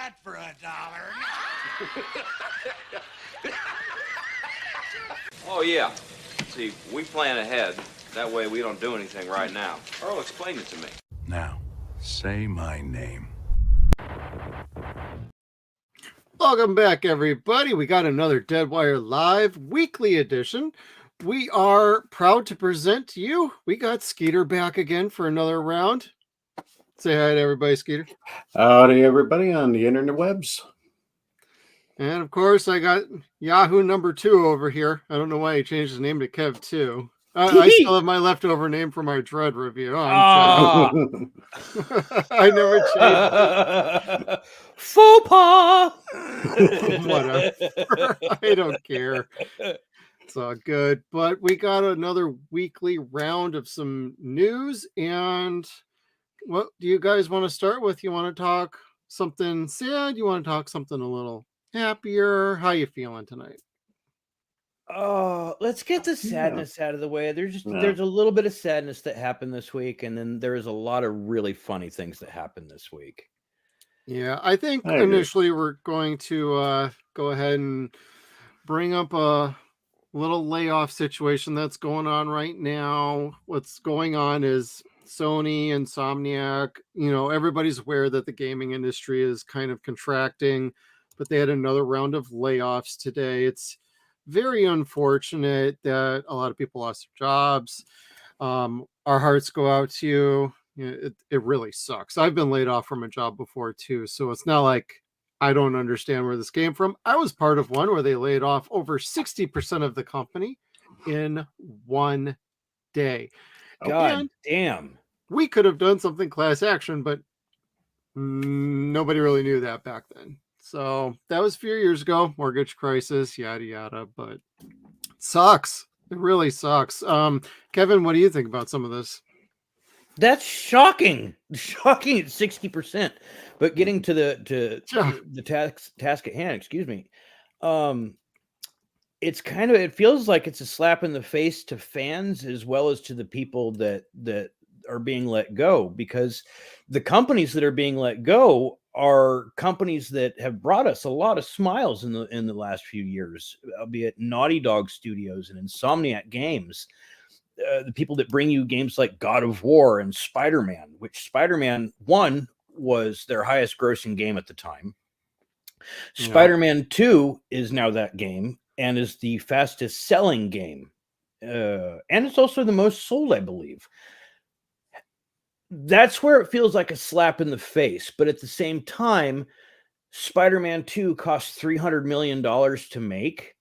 that for $1. Oh, yeah. See, we plan ahead. That way we don't do anything right now. Earl, explain it to me. Now, say my name. Welcome back, everybody. We got another Deadwire Live weekly edition. We are proud to present to you. We got Skeeter back again for another round. Say hi to everybody, Skeeter. Howdy, everybody on the interwebs. And of course, I got Yahoo number 2 over here. I don't know why he changed his name to Kev 2. I still have my leftover name from our Dread review. I never changed it. Faux pas. Whatever. I don't care. It's all good. But we got another weekly round of some news. And what do you guys want to start with? You want to talk something sad? You want to talk something a little happier? How you feeling tonight? Let's get the sadness out of the way. There's a little bit of sadness that happened this week, and then there's a lot of really funny things that happened this week. Yeah, I think initially we're going to go ahead and bring up a little layoff situation that's going on right now. What's going on is Sony, Insomniac, everybody's aware that the gaming industry is kind of contracting, but they had another round of layoffs today. It's very unfortunate that a lot of people lost their jobs. Our hearts go out to you. It really sucks. I've been laid off from a job before too, so it's not like I don't understand where this came from. I was part of one where they laid off over 60% of the company in one day. God damn. We could have done something class action, but nobody really knew that back then. So that was a few years ago, mortgage crisis, yada, yada, but it sucks. It really sucks. Kevin, what do you think about some of this? That's shocking. Shocking at 60%. But getting to the task at hand, excuse me. It feels like it's a slap in the face to fans as well as to the people that are being let go, because the companies that are being let go are companies that have brought us a lot of smiles in the last few years, albeit Naughty Dog Studios and Insomniac Games. The people that bring you games like God of War and Spider-Man, which Spider-Man 1 was their highest grossing game at the time. Yeah. Spider-Man 2 is now that game and is the fastest selling game. And it's also the most sold, I believe. That's where it feels like a slap in the face. But at the same time, Spider-Man 2 cost $300 million to make.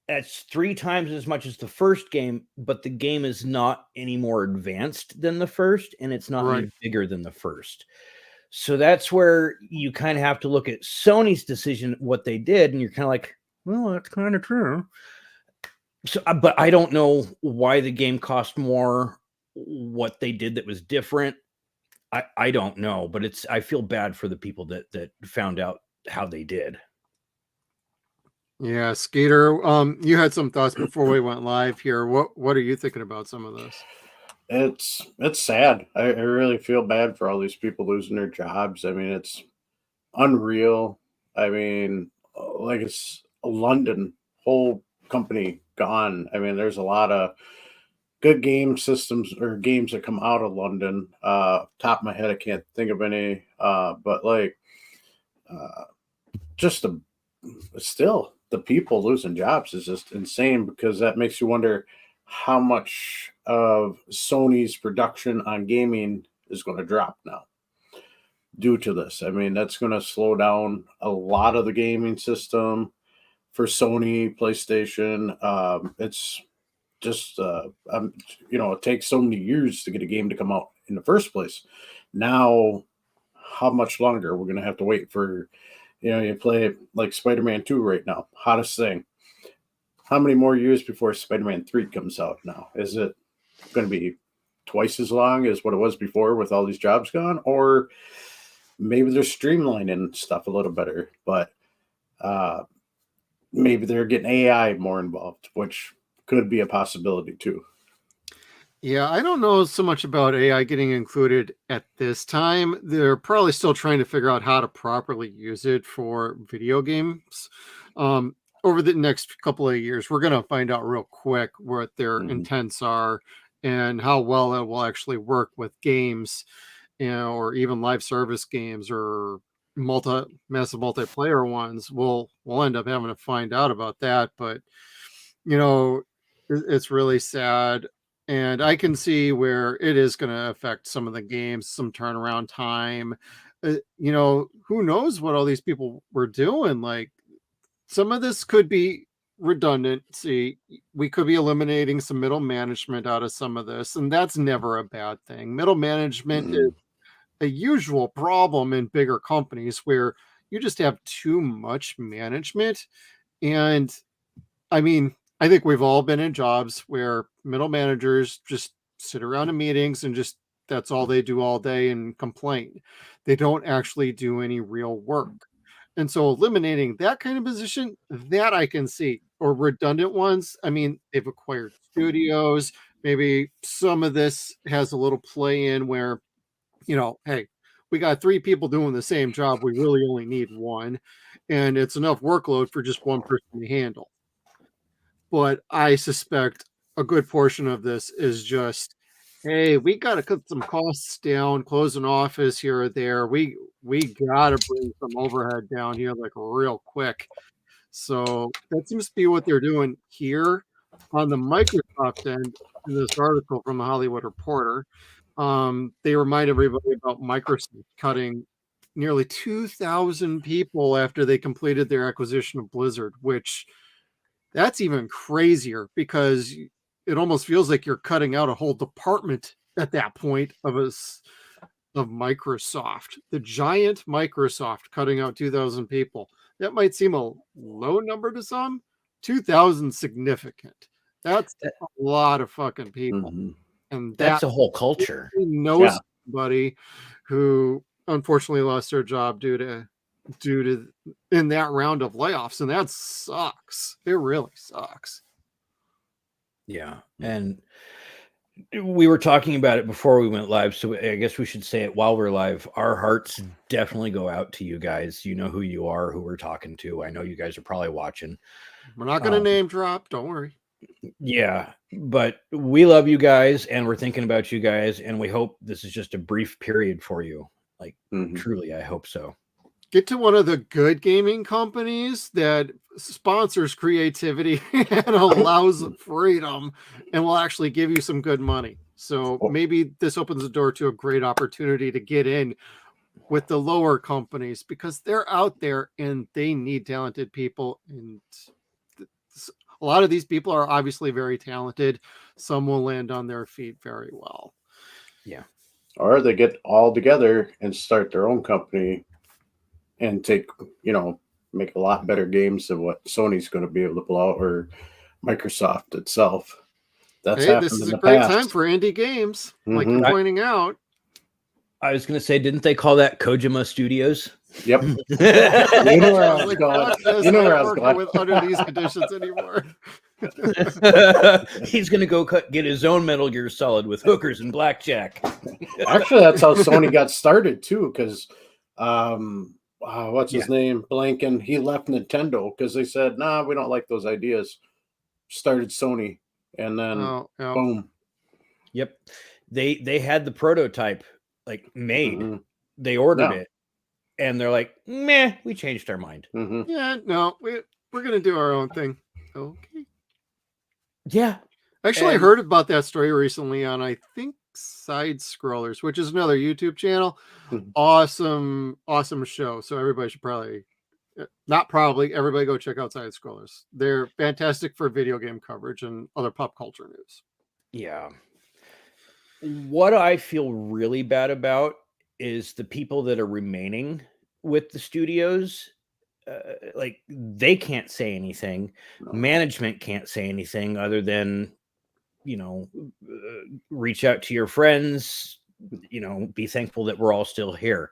That's 3 times as much as the first game, but the game is not any more advanced than the first, and it's not any bigger than the first. So that's where you kind of have to look at Sony's decision, what they did, and you're kind of like, well, that's kind of true. So, but I don't know why the game cost more, what they did that was different. I don't know, but I feel bad for the people that found out how they did. Yeah, Skeeter, you had some thoughts before we went live here. What are you thinking about some of this? It's sad. I really feel bad for all these people losing their jobs. I mean, it's unreal. I mean, like it's a London whole company gone. I mean, there's a lot of good game systems or games that come out of London. Top of my head, I can't think of any. But like, still the people losing jobs is just insane, because that makes you wonder how much of Sony's production on gaming is going to drop now due to this. I mean, that's going to slow down a lot of the gaming system for Sony, PlayStation. It's just, it takes so many years to get a game to come out in the first place. Now, how much longer we're going to have to wait for, you play like Spider-Man 2 right now, hottest thing. How many more years before Spider-Man 3 comes out now? Is it going to be twice as long as what it was before with all these jobs gone? Or maybe they're streamlining stuff a little better, but maybe they're getting AI more involved, which could be a possibility too. Yeah, I don't know so much about AI getting included at this time. They're probably still trying to figure out how to properly use it for video games. Um, Over the next couple of years, we're going to find out real quick what their Mhm. intents are and how well it will actually work with games, or even live service games or massive multiplayer ones. We'll end up having to find out about that, but you know, it's really sad. And I can see where it is going to affect some of the games, some turnaround time. Who knows what all these people were doing? Like, some of this could be redundancy. We could be eliminating some middle management out of some of this, and that's never a bad thing. Middle management is Mhm. a usual problem in bigger companies where you just have too much management. And I mean, I think we've all been in jobs where middle managers just sit around in meetings and just that's all they do all day and complain. They don't actually do any real work. And so eliminating that kind of position, that I can see, or redundant ones. I mean, they've acquired studios. Maybe some of this has a little play in where, hey, we got three people doing the same job. We really only need one. And it's enough workload for just one person to handle. But I suspect a good portion of this is just, hey, we got to cut some costs down, close an office here or there. We got to bring some overhead down here like real quick. So that seems to be what they're doing here on the Microsoft end. In this article from the Hollywood Reporter, they remind everybody about Microsoft cutting nearly 2,000 people after they completed their acquisition of Blizzard, which that's even crazier because it almost feels like you're cutting out a whole department at that point of Microsoft, the giant Microsoft cutting out 2,000 people. That might seem a low number to some. 2,000 significant. That's That- a lot of fucking people. Mhm. And That's that a whole culture. knows Yeah. somebody who unfortunately lost their job due to in that round of layoffs, and that sucks. It really sucks. Yeah. And we were talking about it before we went live, so I guess we should say it while we're live. Our hearts definitely go out to you guys. You know who you are, who we're talking to. I know you guys are probably watching. We're not going to Um, name drop. Don't worry. Yeah, but we love you guys and we're thinking about you guys, and we hope this is just a brief period for you. Like, Mhm. truly, I hope so. Get to one of the good gaming companies that sponsors creativity and allows freedom and will actually give you some good money. So Oh. maybe this opens the door to a great opportunity to get in with the lower companies because they're out there and they need talented people. And a lot of these people are obviously very talented. Some will land on their feet very well. Yeah. Or they get all together and start their own company and make a lot better games than what Sony's going to be able to pull out, or Microsoft itself. That's Hey, this happened is in a the great time past. for indie games, like Mhm. you're pointing out. I was going to say, didn't they call that Kojima Studios? Yep. He's You know where I was Like, going. fuck this, You know I where ain't I was working going. with under these conditions anymore. going to go get his own Metal Gear Solid with hookers and blackjack. Actually, that's how Sony got started too, because what's his Yeah. name? Blanken. He left Nintendo because they said, "Nah, we don't like those ideas." Started Sony, and then Oh, yeah. boom. Yep. They had the prototype like made. Mhm. They ordered No. it, and they're like, "Meh, we changed our mind." Mhm. Yeah, no, we're gonna do our own thing. Okay. Yeah. Actually, I And heard about that story recently on I think Side Scrollers, which is another YouTube channel. Mhm. Awesome show. So everybody should probably not probably everybody go check out Side Scrollers. They're fantastic for video game coverage and other pop culture news. yeah. What I feel really bad about is the people that are remaining with the studios. Like, they can't say anything. No. Management can't say anything other than, reach out to your friends, be thankful that we're all still here.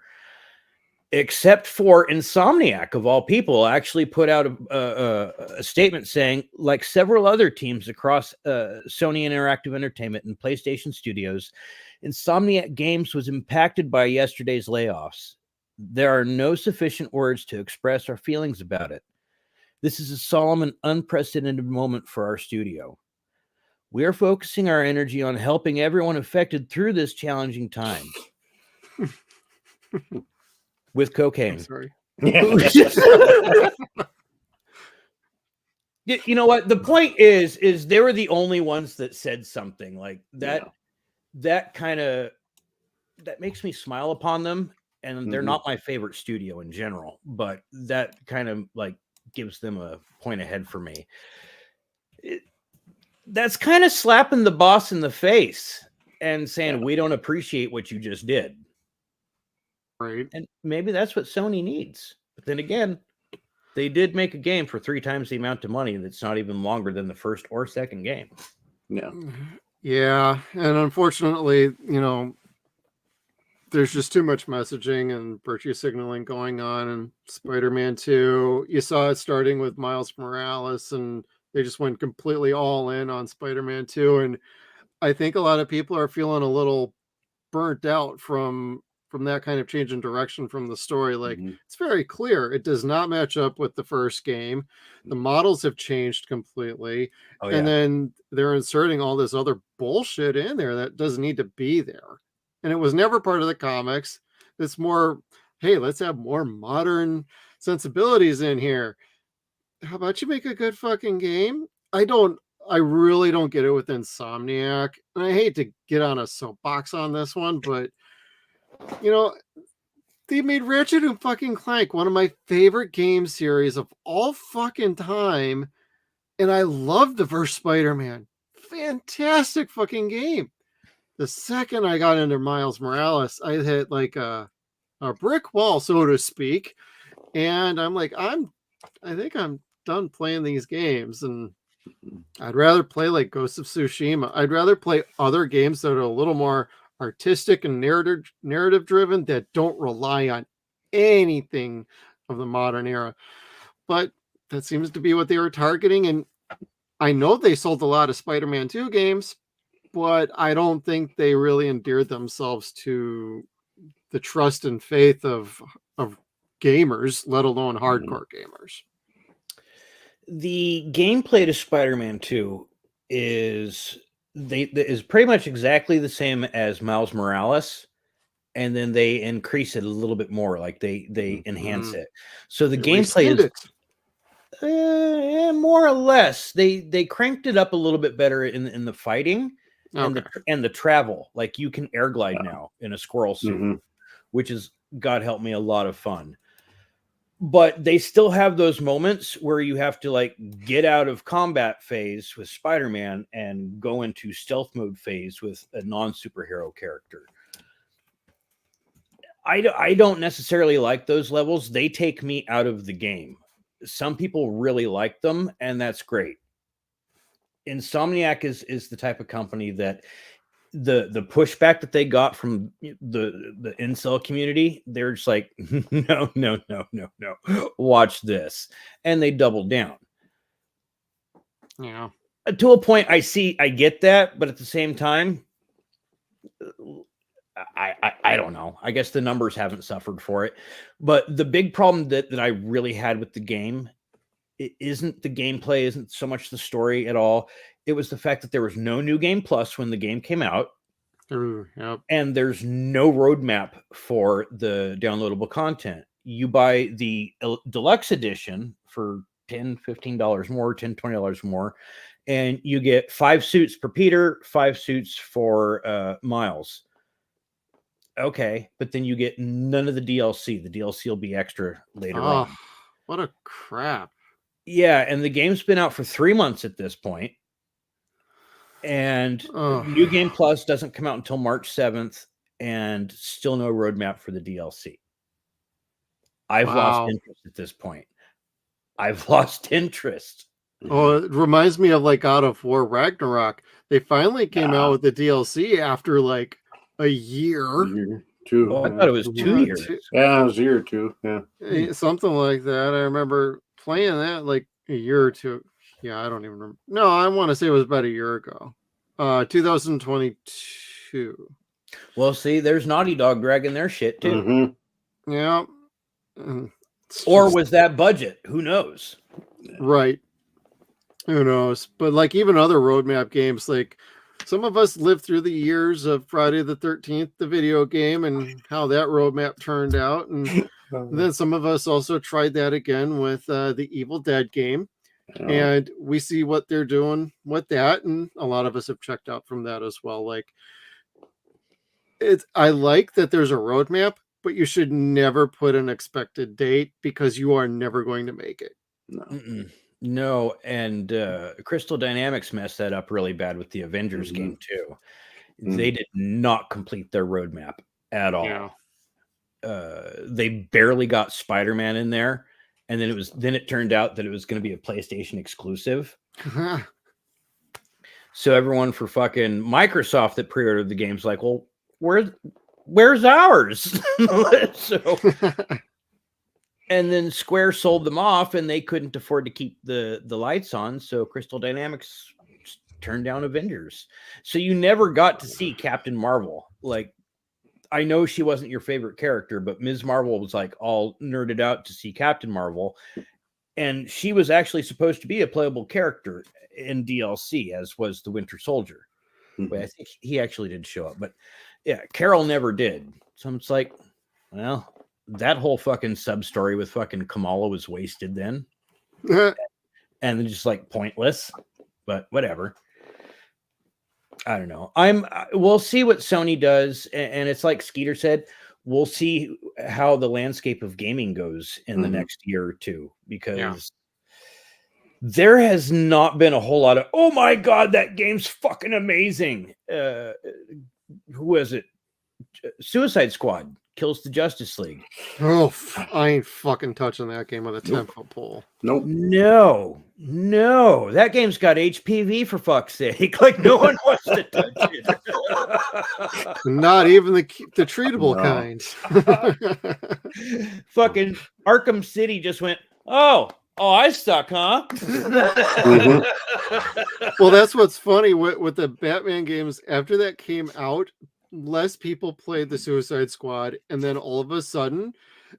except for Insomniac, of all people, actually put out a statement saying, like several other teams across Sony Interactive Entertainment and PlayStation Studios, Insomniac Games was impacted by yesterday's layoffs. There are no sufficient words to express our feelings about it. This is a solemn and unprecedented moment for our studio. We are focusing our energy on helping everyone affected through this challenging time. With cocaine. I'm sorry. You know what? The point is they were the only ones that said something like that. Yeah. That kind of that makes me smile upon them. And they're not my favorite studio in general, but that kind of like gives them a point ahead for me. That's kind of slapping the boss in the face and saying, we don't appreciate what you just did. Right. And maybe that's what Sony needs. But then again, they did make a game for 3 times the amount of money that's not even longer than the first or second game. Yeah. Yeah. And unfortunately, there's just too much messaging and virtue signaling going on in Spider-Man 2. You saw it starting with Miles Morales, and they just went completely all in on Spider-Man 2. And I think a lot of people are feeling a little burnt out from that kind of change in direction from the story. Like, it's very clear it does not match up with the first game. The models have changed completely. And then they're inserting all this other bullshit in there that doesn't need to be there. And it was never part of the comics. It's more, hey, let's have more modern sensibilities in here. How about you make a good fucking game? I really don't get it with Insomniac. And I hate to get on a soapbox on this one, but they made Ratchet and fucking Clank one of my favorite game series of all fucking time. And I love the first Spider-Man. Fantastic fucking game. The second I got into Miles Morales, I hit like a brick wall, so to speak. And I'm like, I think I'm done playing these games. And I'd rather play like Ghost of Tsushima. I'd rather play other games that are a little more artistic and narrative driven that don't rely on anything of the modern era. But that seems to be what they were targeting. And I know they sold a lot of Spider-Man 2 games, but I don't think they really endeared themselves to the trust and faith of gamers, let alone hardcore gamers. The gameplay to Spider-Man 2 is pretty much exactly the same as Miles Morales, and then they increase it a little bit more, like they enhance it. So the gameplay is more or less they cranked it up a little bit better in the fighting and the travel. Like you can air glide now in a squirrel suit, which is, God help me, a lot of fun. But they still have those moments where you have to like get out of combat phase with Spider-Man and go into stealth mode phase with a non-superhero character. I don't necessarily like those levels. They take me out of the game. Some people really like them, and that's great. Insomniac is the type of company that the pushback that they got from the incel community, they're just like, no, watch this. And they doubled down. Yeah. To a point, I get that, but at the same time, I don't know. I guess the numbers haven't suffered for it. But the big problem that I really had with the game, it isn't the gameplay, isn't so much the story at all. It was the fact that there was no New Game Plus when the game came out. Yep. And there's no roadmap for the downloadable content. You buy the deluxe edition for $10, $15 more, $10, $20 more, and you get 5 suits for Peter, 5 suits for Miles. Okay, but then you get none of the DLC. The DLC will be extra later on. What a crap. Yeah, and the game's been out for 3 months at this point. And New Game Plus doesn't come out until March 7th, and still no roadmap for the DLC. I've lost interest at this point. I've lost interest. Oh, it reminds me of like God of War Ragnarok. They finally came out with the DLC after like a year. 2. Oh, I thought it was 2 years. Yeah, it was a year or 2. Yeah. Something like that. I remember playing that like a year or two. Yeah, I don't even remember. No, I want to say it was about a year ago. 2022. Well, see, there's Naughty Dog dragging their shit too. Mm-hmm. Yeah. Or was that budget? Who knows? Right. Who knows? But like even other roadmap games, like some of us lived through the years of Friday the 13th, the video game, and how that roadmap turned out. And then some of us also tried that again with the Evil Dead game. And we see what they're doing with that. And a lot of us have checked out from that as well. Like I like that there's a roadmap, but you should never put an expected date because you are never going to make it. No, and Crystal Dynamics messed that up really bad with the Avengers game too. They did not complete their roadmap at all. They barely got Spider-Man in there, and then it turned out that it was going to be a PlayStation exclusive. So everyone for fucking Microsoft that pre-ordered the game's like, well, where's ours? So and then Square sold them off, and they couldn't afford to keep the lights on, so Crystal Dynamics turned down Avengers. So you never got to see Captain Marvel. Like, I know she wasn't your favorite character, but Ms. Marvel was like all nerded out to see Captain Marvel, and she was actually supposed to be a playable character in DLC, as was the Winter Soldier. I think he actually did show up, but yeah, Carol never did. So it's like, well, that whole fucking sub story with fucking Kamala was wasted then. And just like pointless, but whatever. I don't know. We'll see what Sony does. And it's like Skeeter said, we'll see how the landscape of gaming goes in the next year or two, because there has not been a whole lot of, oh my God, that game's fucking amazing. Who was it? Suicide Squad kills the Justice League. Oh, I ain't fucking touching that game with a 10-foot pole. Nope. No. That game's got HPV, for fuck's sake. Like, no one wants to touch it. Not even the treatable kind. Fucking Arkham City just went, oh, I suck, huh? Well, that's what's funny with the Batman games. After that came out, less people played the Suicide Squad, and then all of a sudden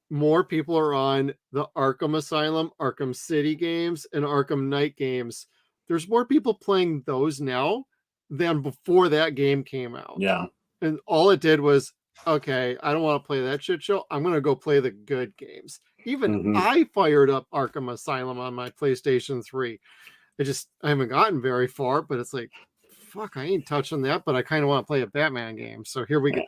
more people are on the Arkham Asylum, Arkham City games, and Arkham Knight games. There's more people playing those now than before that game came out. Yeah. And all it did was, okay, I don't want to play that shit show. I'm going to go play the good games. Even I fired up Arkham Asylum on my PlayStation 3. I haven't gotten very far, but it's like, fuck, I ain't touching that, but I kind of want to play a Batman game. So here we go.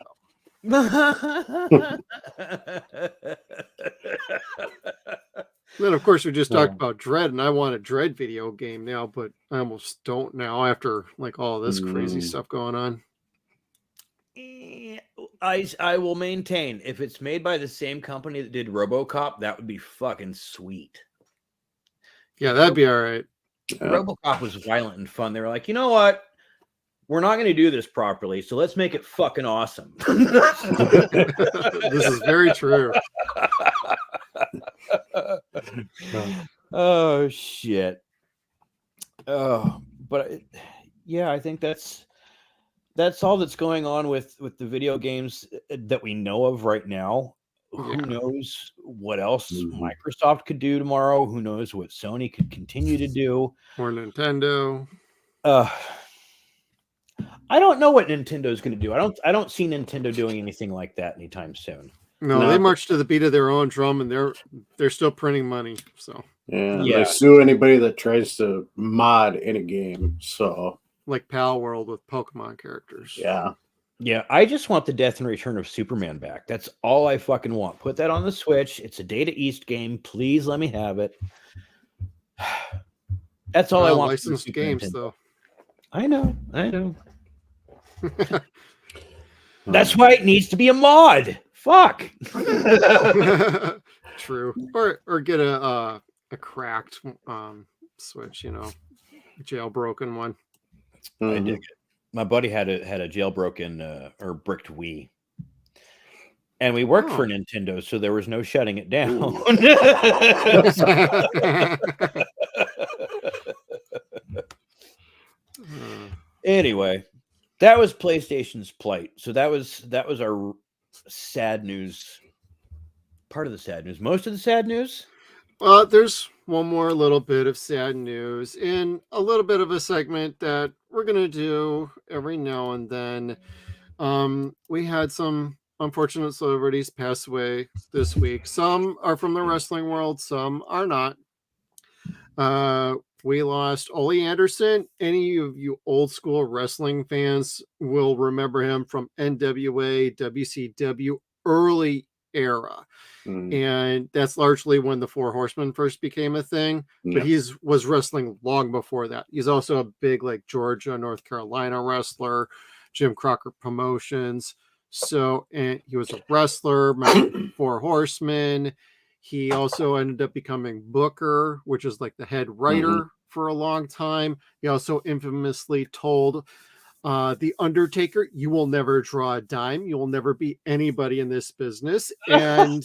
Then, of course, we just talked about Dread, and I want a Dread video game now, but I almost don't now after like all this crazy stuff going on. I will maintain, if it's made by the same company that did RoboCop, that would be fucking sweet. Yeah, that'd be all right. RoboCop was violent and fun. They were like, you know what? We're not going to do this properly, so let's make it fucking awesome. This is very true. Oh, shit. Oh, but yeah, I think that's all that's going on with the video games that we know of right now. Who knows what else Microsoft could do tomorrow? Who knows what Sony could continue to do? Or Nintendo. I don't know what Nintendo's going to do. I don't see Nintendo doing anything like that anytime soon. No, they march to the beat of their own drum, and they're still printing money. So they sue anybody that tries to mod in a game. So like Pal World with Pokemon characters. Yeah, I just want the Death and Return of Superman back. That's all I fucking want. Put that on the Switch. It's a Data East game. Please let me have it. That's all I want. Licensed games, though. I know. That's why it needs to be a mod. Fuck. True. Or get a cracked Switch, jailbroken one. I dig it. My buddy had a jailbroken or bricked Wii. And we worked for Oh. Nintendo, so there was no shutting it down. Anyway, that was PlayStation's plight. So that was our sad news. Part of the sad news. Most of the sad news. There's one more little bit of sad news in a little bit of a segment that we're gonna do every now and then. We had some unfortunate celebrities pass away this week. Some are from the wrestling world, some are not. We lost Ole Anderson. Any of you old school wrestling fans will remember him from NWA, WCW, early era. And that's largely when the Four Horsemen first became a thing. But was wrestling long before that. He's also a big like Georgia, North Carolina wrestler, Jim Crockett Promotions. So, and he was a wrestler, Four Horsemen. He also ended up becoming Booker, which is like the head writer for a long time. He also infamously told The Undertaker, "You will never draw a dime. You will never be anybody in this business." And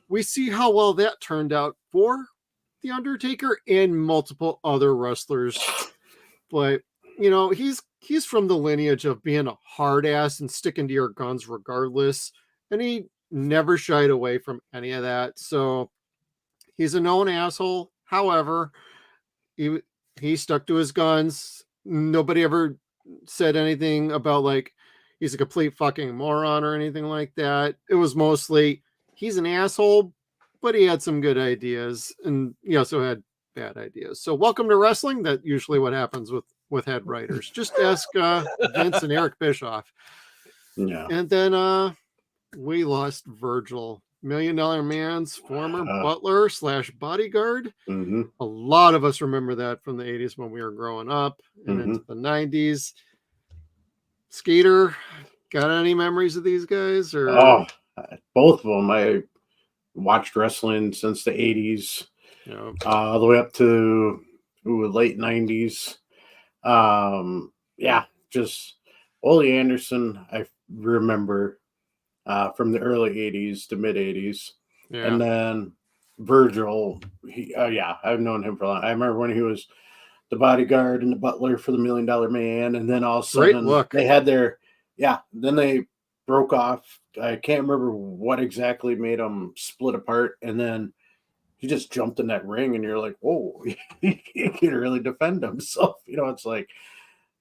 we see how well that turned out for The Undertaker and multiple other wrestlers. But, you know, he's from the lineage of being a hard ass and sticking to your guns regardless. And he never shied away from any of that. So he's a known asshole. However, he stuck to his guns. Nobody ever said anything about like he's a complete fucking moron or anything like that. It was mostly he's an asshole, but he had some good ideas, and he also had bad ideas. So welcome to wrestling. That's usually what happens with head writers. Just ask Vince and Eric Bischoff. Yeah. And then we lost Virgil, $1 Million Man's former butler / bodyguard. A lot of us remember that from the 80s when we were growing up and into the 90s. Skeeter, got any memories of these guys? Or both of them. I watched wrestling since the 80s, all the way up to late 90s. Just Ole Anderson, I remember from the early 80s to mid 80s. And then Virgil, I've known him for a long time. I remember when he was the bodyguard and the butler for the $1 Million Man, and then all of a sudden they had their then they broke off. I can't remember what exactly made them split apart, and then he just jumped in that ring, and you're like, whoa, he can really defend himself. You know, it's like,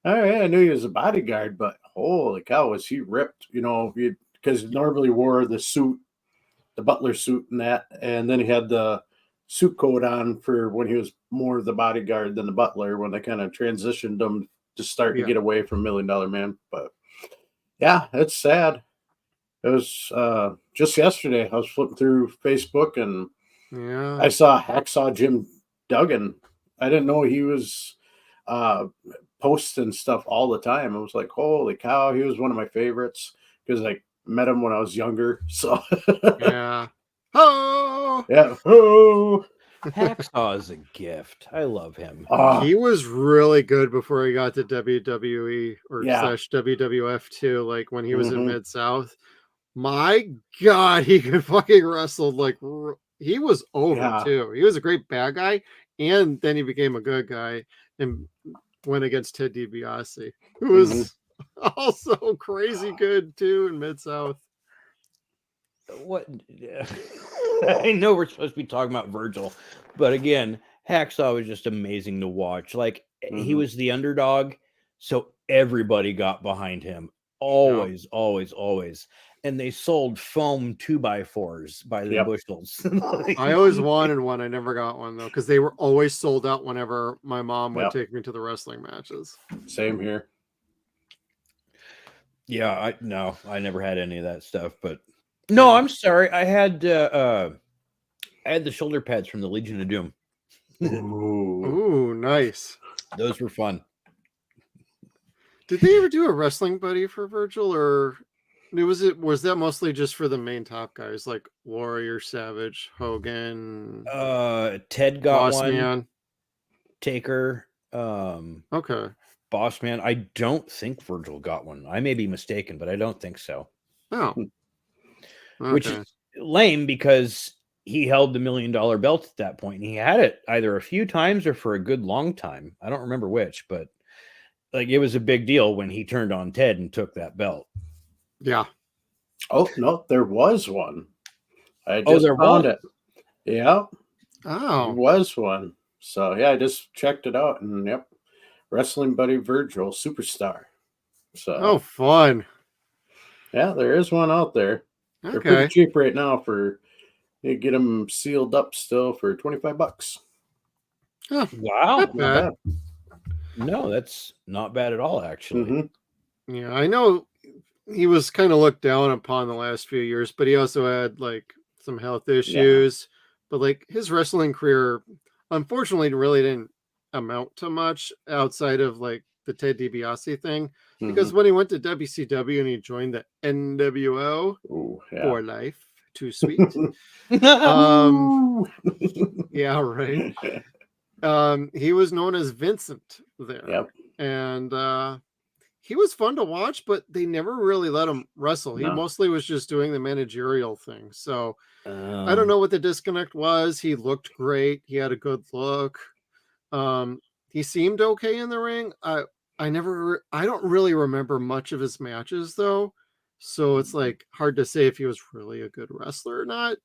all right, I knew he was a bodyguard, but holy cow, was he ripped? You know, because normally wore the suit, the butler suit, and then he had the suit coat on for when he was more the bodyguard than the butler, when they kind of transitioned him to start to get away from $1 Million Man. But yeah, it's sad. It was just yesterday. I was flipping through Facebook and I saw Hacksaw Jim Duggan. I didn't know he was posting stuff all the time. I was like, holy cow, he was one of my favorites because I met him when I was younger. So Hacksaw is a gift. I love him. He was really good before he got to WWE or / WWF too. Like when he was in Mid-South, my God, he could fucking wrestle. Like he was over too. He was a great bad guy, and then he became a good guy and went against Ted DiBiase, who was also crazy good too in Mid-South. What? I know we're supposed to be talking about Virgil, but again, Hacksaw was just amazing to watch. Like he was the underdog, so everybody got behind him. Always. And they sold foam 2x4s by the bushels. I always wanted one. I never got one though, because they were always sold out whenever my mom would take me to the wrestling matches. Same here. Yeah, I never had any of that stuff, but no, I'm sorry. I had the shoulder pads from the Legion of Doom. Ooh, nice. Those were fun. Did they ever do a wrestling buddy for Virgil, or was that mostly just for the main top guys like Warrior, Savage, Hogan? Ted got Boss one. Man. Taker. Okay. Boss Man. I don't think Virgil got one. I may be mistaken, but I don't think so. Oh. which Okay. is lame because he held the $1 million belt at that point. And he had it either a few times or for a good long time. I don't remember which, but like it was a big deal when he turned on Ted and took that belt. Yeah. Oh no, there was one. I just found it. Yeah. Oh. There was one. So yeah, I just checked it out, and yep, Wrestling Buddy Virgil Superstar. So Oh, fun. yeah, there is one out there. Okay. They're pretty cheap right now. You get them sealed up still for $25. Oh, Wow. not bad. No, that's not bad at all, actually. Mm-hmm. Yeah, I know he was kind of looked down upon the last few years, but he also had like some health issues. But like his wrestling career, unfortunately, really didn't amount to much outside of like the Ted DiBiase thing. Because when he went to WCW and he joined the NWO for life, too sweet. Yeah, right. He was known as Vincent there. Yep. And he was fun to watch, but they never really let him wrestle. He mostly was just doing the managerial thing. So I don't know what the disconnect was. He looked great. He had a good look. He seemed okay in the ring. I don't really remember much of his matches though. So it's like hard to say if he was really a good wrestler or not.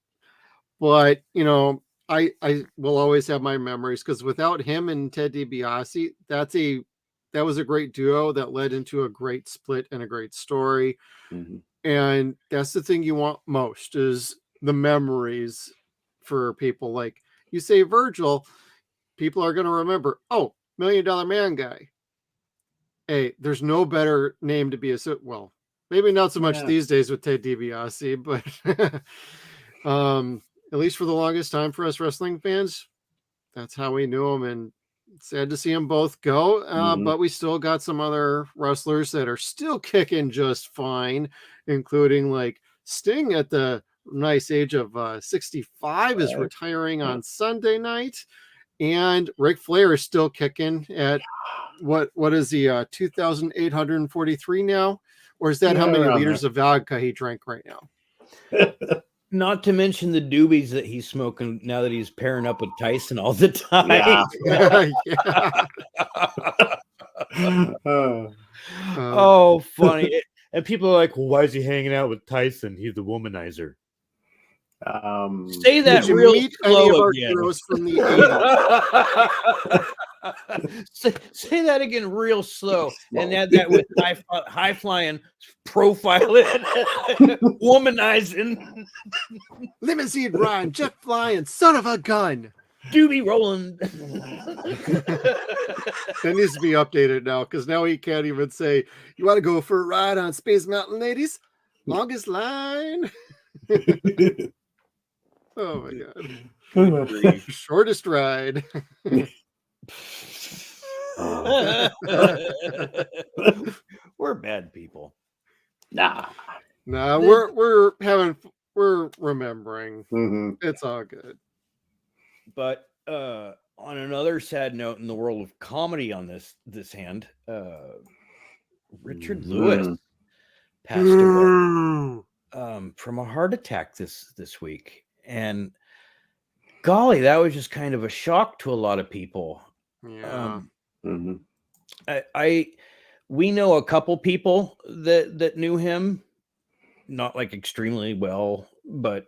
But you know, I will always have my memories because without him and Ted DiBiase, that was a great duo that led into a great split and a great story. And that's the thing you want most is the memories for people. Like you say Virgil, people are going to remember, oh, $1 Million Man guy. Hey, there's no better name to be well, maybe not so much these days with Ted DiBiase, but at least for the longest time for us wrestling fans, that's how we knew him. And sad to see them both go, but we still got some other wrestlers that are still kicking just fine, including like Sting at the nice age of 65 is retiring on Sunday night, and Ric Flair is still kicking at what is he 2,843 now, or is that how many liters of vodka he drank right now? Not to mention the doobies that he's smoking now that he's pairing up with Tyson all the time. Oh, funny. And people are like, well, why is he hanging out with Tyson? He's the womanizer. Say that real slow again. From the 80s? say that again real slow and add that with high flying profiling womanizing limousine ride, jet flying, son of a gun, doobie rolling. That needs to be updated now because now he can't even say, you want to go for a ride on Space Mountain, ladies? Longest line. Oh my god. Shortest ride. We're bad people. Nah, we're remembering. It's all good. But on another sad note in the world of comedy on this hand, Richard Lewis passed away from a heart attack this week. And golly, that was just kind of a shock to a lot of people. Yeah. We know a couple people that knew him, not like extremely well, but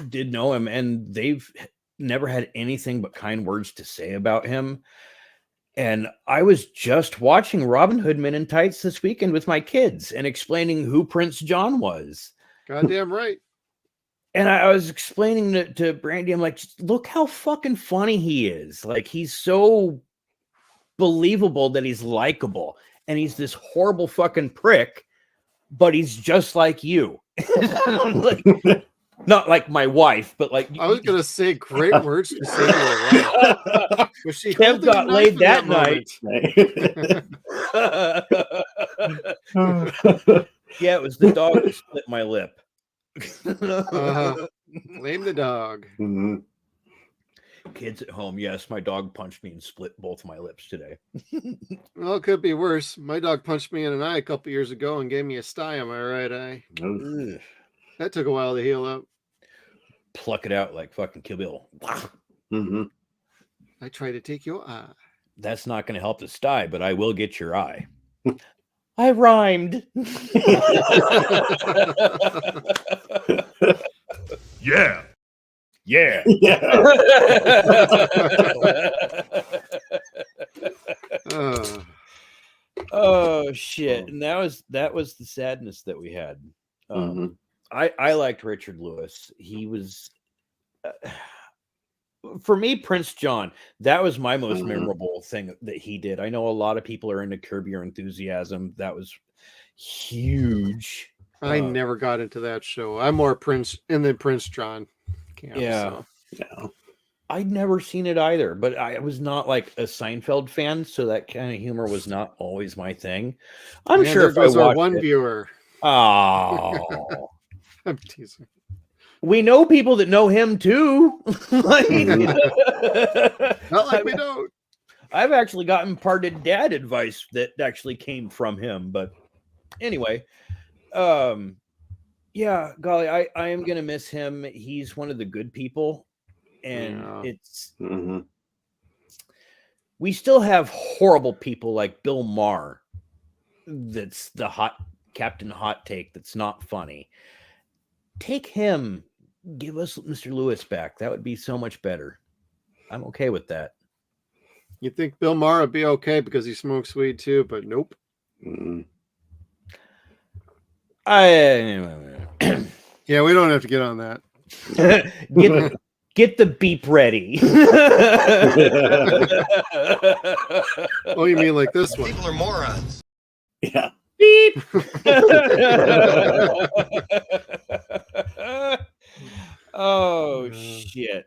did know him, and they've never had anything but kind words to say about him. And I was just watching Robin Hood Men in Tights this weekend with my kids and explaining who Prince John was. Goddamn right. And I was explaining to Brandy, I'm like, look how fucking funny he is. Like, he's so believable that he's likable. And he's this horrible fucking prick, but he's just like you. Like, not like my wife, but like... I was going to say great words to say to her. She Kev got laid that night. Yeah, it was the dog that split my lip. Blame the dog. Kids at home, yes, my dog punched me and split both my lips today. Well, it could be worse. My dog punched me in an eye a couple years ago and gave me a stye on my right eye. That took a while to heal up. Pluck it out like fucking Kill Bill. Mm-hmm. I try to take your eye. That's not going to help the sty, but I will get your eye. I rhymed. Yeah. Yeah. Yeah. Oh shit! And that was the sadness that we had. I liked Richard Lewis. He was, for me, Prince John. That was my most memorable thing that he did. I know a lot of people are into Curb Your Enthusiasm. That was huge. I never got into that show. I'm more Prince John camp. Yeah. So. Yeah. I'd never seen it either, but I was not like a Seinfeld fan, so that kind of humor was not always my thing. I'm sure if I watched one it, viewer. Oh, I'm teasing. We know people that know him too. Not like we don't. I've actually gotten parted dad advice that actually came from him. But anyway, yeah, golly, I am gonna miss him. He's one of the good people, and it's we still have horrible people like Bill Maher. That's the Captain Hot Take. That's not funny. Take him. Give us Mr. Lewis back. That would be so much better. I'm okay with that. You think Bill Maher would be okay because he smokes weed too, but nope. Yeah, we don't have to get on that. Get the beep ready. Oh, you mean like this one? People are morons. Yeah. Beep. Oh shit.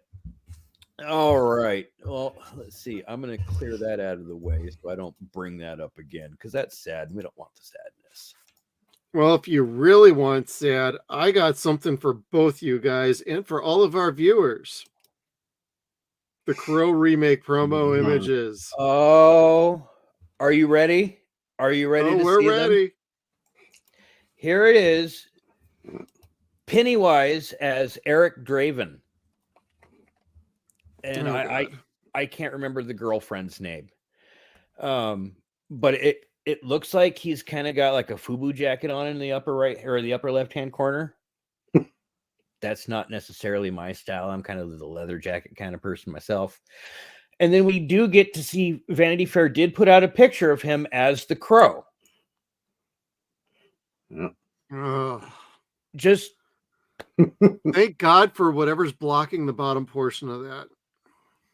All right. Well, let's see. I'm going to clear that out of the way so I don't bring that up again because that's sad. We don't want the sadness. Well, if you really want sad, I got something for both you guys and for all of our viewers. The Crow remake promo images. Oh, are you ready? Are you ready to we're see ready. them? Here it is. Pennywise as Eric Draven. And I can't remember the girlfriend's name. But it looks like he's kind of got like a FUBU jacket on in the upper right or the upper left-hand corner. That's not necessarily my style. I'm kind of the leather jacket kind of person myself. And then we do get to see Vanity Fair did put out a picture of him as the Crow. Just thank God for whatever's blocking the bottom portion of that.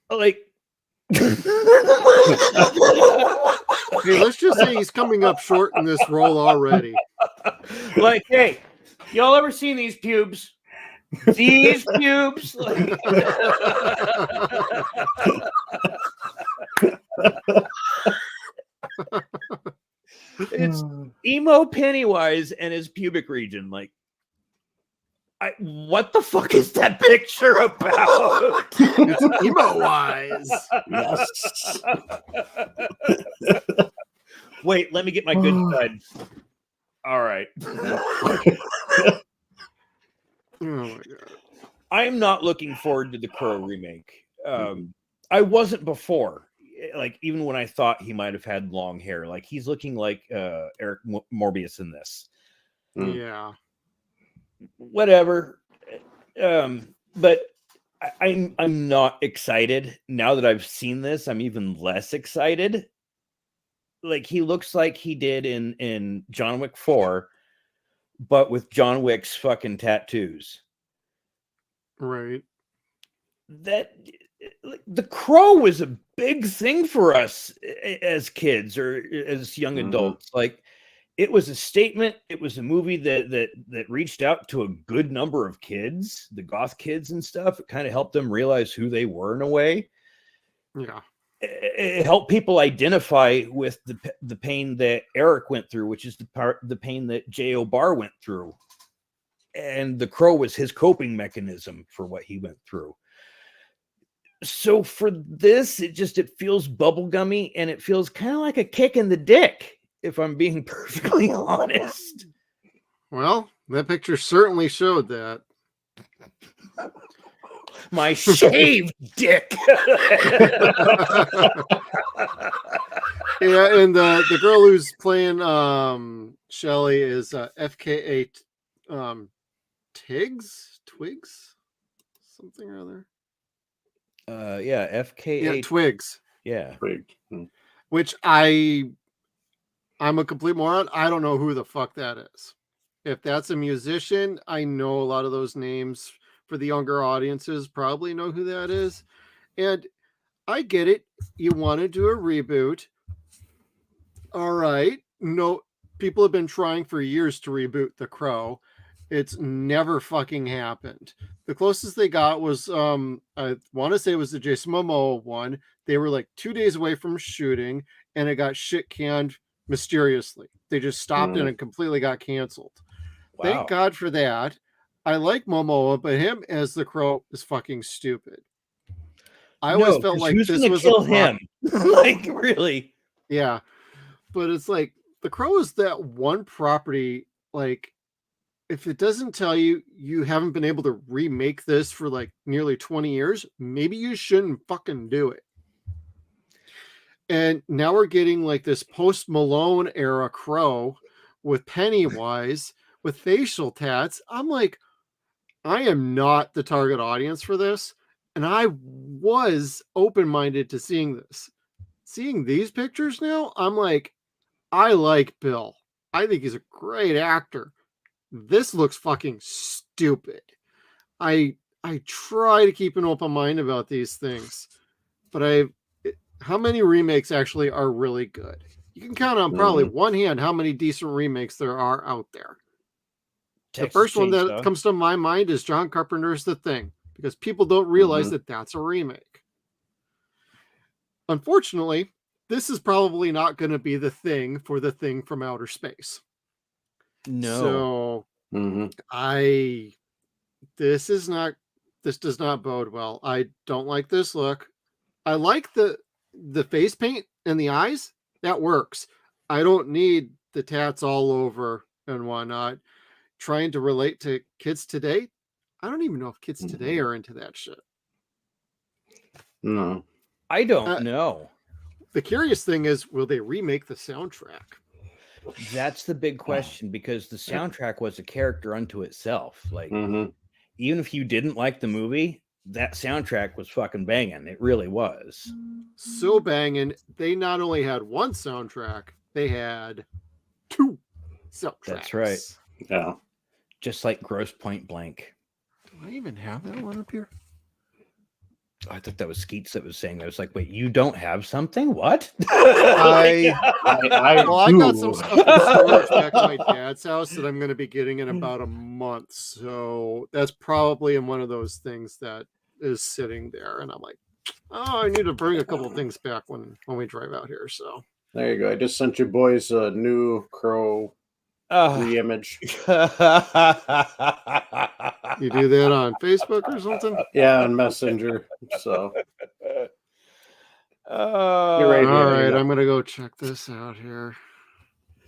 Like, hey, let's just say he's coming up short in this role already. Like, hey, y'all ever seen these pubes? These pubes? Like... It's emo Pennywise and his pubic region. Like, what the fuck is that picture about? It's emo wise. Yes. Wait, let me get my good side. All right. Oh my God. I'm not looking forward to the Crow remake. I wasn't before. Like, even when I thought he might have had long hair, like he's looking like Eric Morbius in this. Yeah. Whatever. But I'm not excited. Now that I've seen this, I'm even less excited. Like, he looks like he did in John Wick 4, but with John Wick's fucking tattoos. Right. That the Crow was a big thing for us as kids or as young adults. Like, it was a statement. It was a movie that reached out to a good number of kids, the goth kids and stuff. It kind of helped them realize who they were in a way. Yeah. It helped people identify with the pain that Eric went through, which is the pain that J.O. Barr went through. And the Crow was his coping mechanism for what he went through. So for this, it feels bubblegummy and it feels kind of like a kick in the dick, if I'm being perfectly honest. Well, That picture certainly showed that. My shaved dick. Yeah, and the girl who's playing Shelly is FKA Twigs, something or other. Yeah, FKA. Yeah, Twigs. Yeah. Which I'm a complete moron. I don't know who the fuck that is. If that's a musician, I know a lot of those names for the younger audiences probably know who that is. And I get it. You want to do a reboot. All right. No, people have been trying for years to reboot The Crow. It's never fucking happened. The closest they got was I want to say it was the Jason Momoa one. They were like 2 days away from shooting and it got shit canned mysteriously. They just stopped and it completely got canceled. Wow. Thank God for that. I like Momoa, but him as the Crow is fucking stupid. I always felt like who's this gonna was kill him. Like, really? Yeah. But it's like the Crow is that one property, like, if it doesn't tell you you haven't been able to remake this for like nearly 20 years, maybe you shouldn't fucking do it. And now we're getting like this post Malone era Crow with Pennywise with facial tats. I'm like, I am not the target audience for this. And I was open-minded to seeing this. Seeing these pictures now, I'm like, I like Bill. I think he's a great actor. This looks fucking stupid. I try to keep an open mind about these things, but how many remakes actually are really good? You can count on probably one hand how many decent remakes there are out there. The first one that comes to my mind is John Carpenter's The Thing, because people don't realize that that's a remake. Unfortunately, this is probably not going to be the thing for The Thing from Outer Space. No. So this does not bode well. I don't like this look. I like the face paint and the eyes. That works. I don't need the tats all over and whatnot. Trying to relate to kids today. I don't even know if kids today are into that shit. No. I don't know. The curious thing is, will they remake the soundtrack? That's the big question, because the soundtrack was a character unto itself. Like, even if you didn't like the movie, that soundtrack was fucking banging. It really was. So banging. They not only had one soundtrack, they had two soundtracks. That's right. Yeah. Just like Gross Point Blank. Do I even have that one up here? I thought that was Skeets that was saying that. I was like, wait, you don't have something? What? I got some stuff in storage back at my dad's house that I'm going to be getting in about a month. So that's probably in one of those things that is sitting there. And I'm like, oh, I need to bring a couple of things back when we drive out here. So there you go. I just sent you boys a new Crow re-image. You do that on Facebook or something? Yeah, on Messenger. So you're right. All right, I'm gonna go check this out here.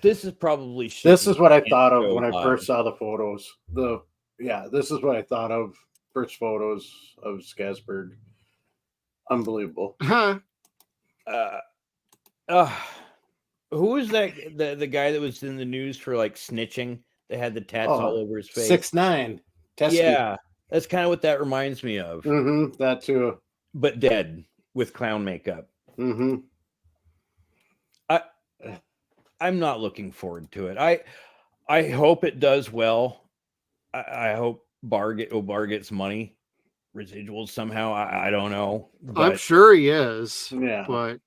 This is probably this is what I thought of when I first saw the photos. This is what I thought of first photos of Skarsgård. Unbelievable. Who was that? The guy that was in the news for like snitching? They had the tats all over his face. 6ix9ine. Yeah, that's kind of what that reminds me of. That too. But dead with clown makeup. I'm not looking forward to it. I hope it does well. I hope Bar gets money, residuals somehow. I don't know. I'm sure he is. Yeah, but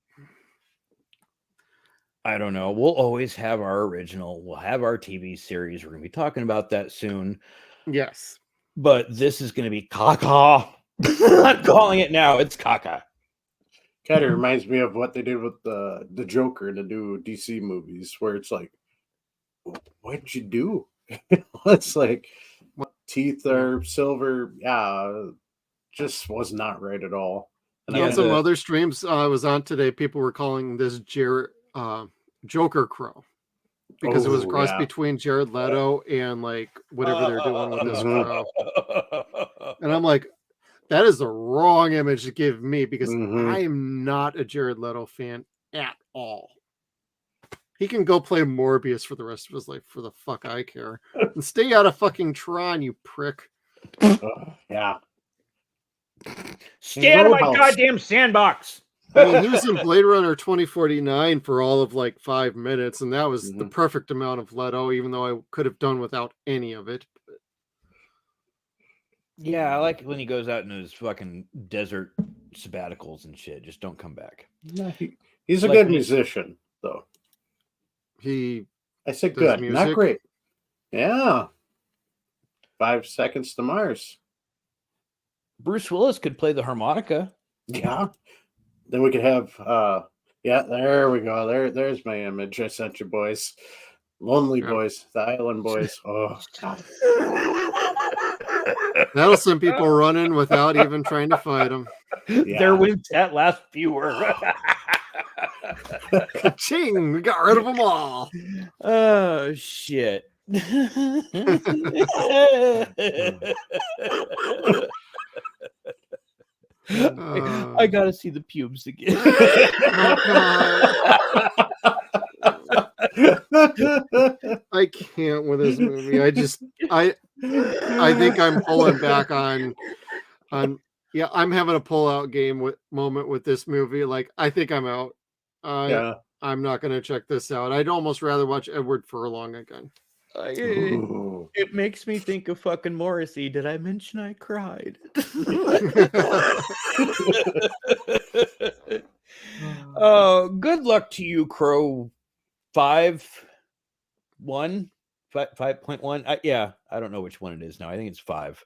I don't know. We'll always have our original. We'll have our TV series. We're going to be talking about that soon. Yes. But this is going to be caca. I'm calling it now. It's caca. Kind of reminds me of what they did with the Joker in the new DC movies, where it's like, what did you do? It's like, teeth are silver. Yeah, just was not right at all. And on some other streams I was on today, people were calling this Joker Crow. because it was a cross yeah. between Jared Leto and like whatever they're doing with this crow. And I'm like, that is the wrong image to give me because I am not a Jared Leto fan at all. He can go play Morbius for the rest of his life for the fuck I care. And stay out of fucking Tron, you prick. Yeah. Stay out of my goddamn sandbox. I mean, he was in Blade Runner 2049 for all of like 5 minutes, and that was the perfect amount of Leto, even though I could have done without any of it. Yeah, I like it when he goes out in his fucking desert sabbaticals and shit. Just don't come back. No, he's a good musician, though. I said good, music. Not great. Yeah. 5 Seconds to Mars. Bruce Willis could play the harmonica. Yeah. Then we could have yeah, there we go. There's my image I sent you, boys. Lonely Boys, the Island Boys. Oh God. That'll send people running without even trying to fight them. Yeah. There went that last viewer. Ka-ching! We got rid of them all. Oh shit. I gotta see the pubes again. I can't with this movie. I think I'm pulling back on yeah, I'm having a pull-out moment with this movie. Like, I think I'm out. I'm not going to check this out. I'd almost rather watch Edward Furlong again. It makes me think of fucking Morrissey. Did I mention I cried? Oh, good luck to you, Crow. 5.1. Yeah, I don't know which one it is now. I think it's 5.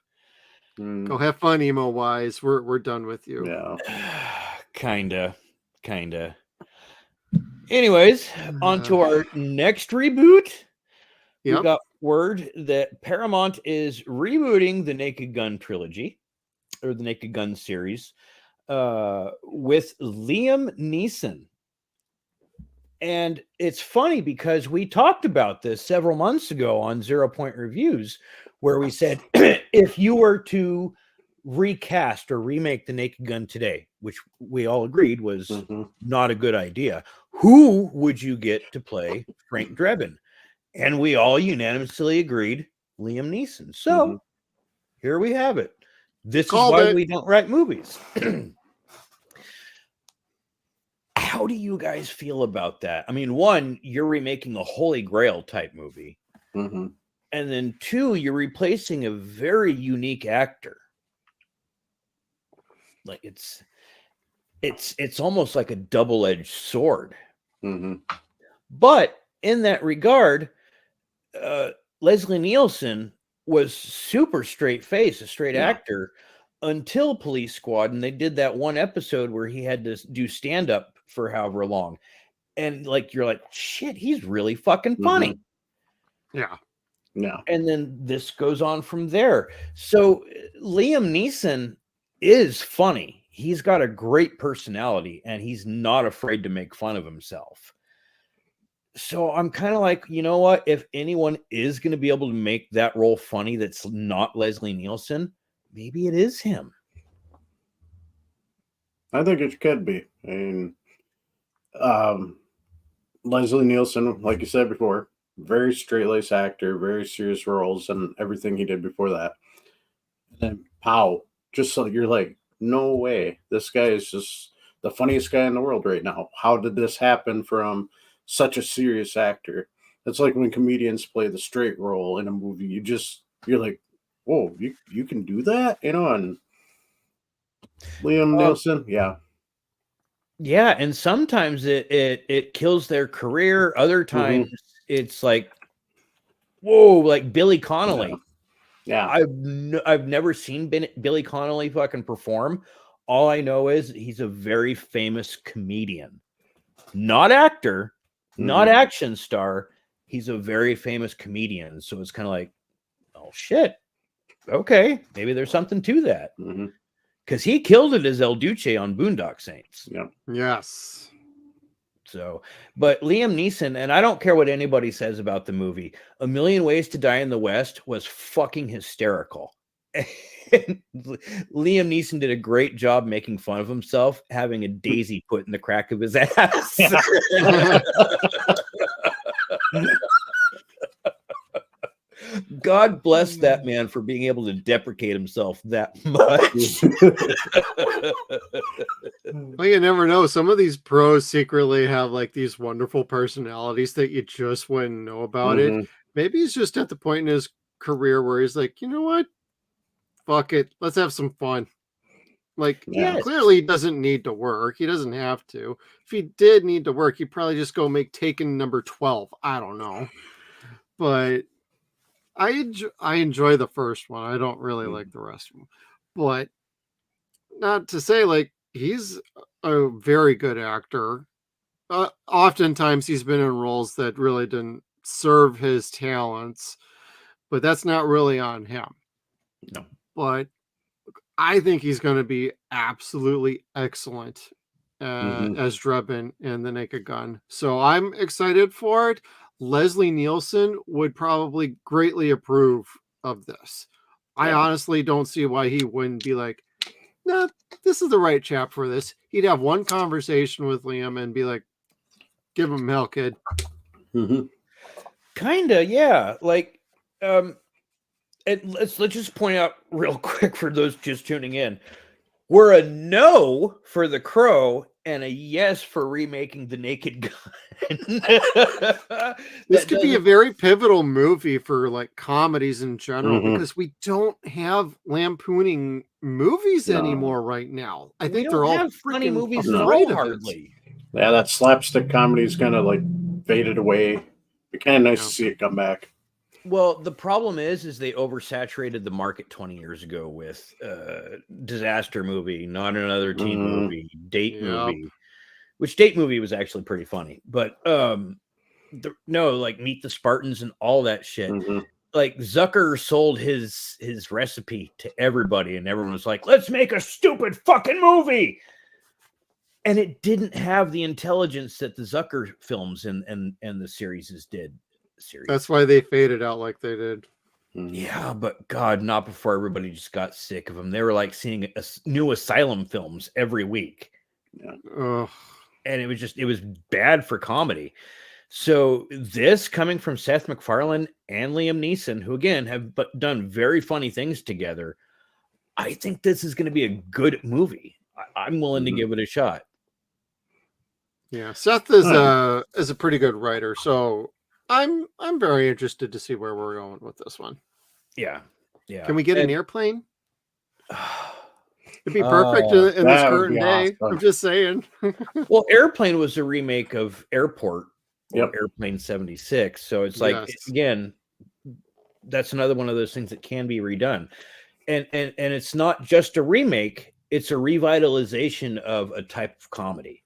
Go have fun, emo wise. We're done with you. Yeah. Kinda. Anyways, on to our next reboot. We got word that Paramount is rebooting the Naked Gun trilogy, or the Naked Gun series, with Liam Neeson. And it's funny because we talked about this several months ago on 0 Point Reviews, where we said, if you were to recast or remake the Naked Gun today, which we all agreed was not a good idea, who would you get to play Frank Drebin? And we all unanimously agreed Liam Neeson. So here we have it. This is why we don't write movies. How do you guys feel about that? I mean, one, you're remaking a Holy Grail type movie. And then 2, you're replacing a very unique actor. Like it's almost like a double-edged sword. But in that regard, Leslie Nielsen was super straight-faced, a straight actor, until Police Squad, and they did that one episode where he had to do stand-up for however long, and like you're like, shit, he's really fucking funny. Yeah. And then this goes on from there. So Liam Neeson is funny. He's got a great personality, and he's not afraid to make fun of himself. So I'm kind of like, you know what? If anyone is going to be able to make that role funny that's not Leslie Nielsen, maybe it is him. I think it could be. I mean, Leslie Nielsen, like you said before, very straight-laced actor, very serious roles, and everything he did before that. And then pow, just like you're like, no way. This guy is just the funniest guy in the world right now. How did this happen from such a serious actor? It's like when comedians play the straight role in a movie. You're like, whoa, you can do that, you know? And Liam Nielsen, yeah, and sometimes it kills their career. Other times it's like, whoa, like Billy Connolly. Yeah. I've never seen Billy Connolly fucking perform. All I know is he's a very famous comedian, not actor, not action star. He's a very famous comedian. So it's kind of like, oh shit, okay, maybe there's something to that. Because he killed it as El Duce on Boondock Saints. Yes. So, but Liam Neeson, and I don't care what anybody says about the movie, A Million Ways to Die in the West was fucking hysterical. And Liam Neeson did a great job making fun of himself, having a daisy put in the crack of his ass. God bless that man for being able to deprecate himself that much. Well, you never know. Some of these pros secretly have like these wonderful personalities that you just wouldn't know about it. Maybe he's just at the point in his career where he's like, you know what? Fuck it. Let's have some fun. Like, clearly he doesn't need to work. He doesn't have to. If he did need to work, he'd probably just go make Taken number 12. I don't know. But I enjoy the first one. I don't really like the rest of them. But not to say, like, he's a very good actor. Oftentimes he's been in roles that really didn't serve his talents, but that's not really on him. No. But I think he's going to be absolutely excellent as Drebin in The Naked Gun. So I'm excited for it. Leslie Nielsen would probably greatly approve of this. I honestly don't see why he wouldn't be like, nah, this is the right chap for this. He'd have one conversation with Liam and be like, give him hell, kid. Kinda, yeah. Like, let's just point out real quick for those just tuning in. We're a no for The Crow and a yes for remaking The Naked Gun. This could be a very pivotal movie for like comedies in general because we don't have lampooning movies anymore right now. I think they're all funny movies at all, hardly. Yeah, that slapstick comedy is kind of like faded away. It'd kind of nice to see it come back. Well, the problem is they oversaturated the market 20 years ago with disaster movie, Not Another Teen movie, date movie, which date movie was actually pretty funny. But like Meet the Spartans and all that shit. Like Zucker sold his recipe to everybody, and everyone was like, "Let's make a stupid fucking movie." And it didn't have the intelligence that the Zucker films and the series did. That's why they faded out like they did. Yeah, but God, not before everybody just got sick of them. They were like seeing new Asylum films every week. And it was bad for comedy. So this coming from Seth MacFarlane and Liam Neeson, who again have done very funny things together, I think this is going to be a good movie. I'm willing to give it a shot. Yeah, Seth is a pretty good writer, so I'm very interested to see where we're going with this one. Yeah. Can we get an airplane? It'd be perfect in this current day. Awesome. I'm just saying. Well, Airplane was a remake of Airport, Airplane 76. So it's like again, that's another one of those things that can be redone, and it's not just a remake; it's a revitalization of a type of comedy.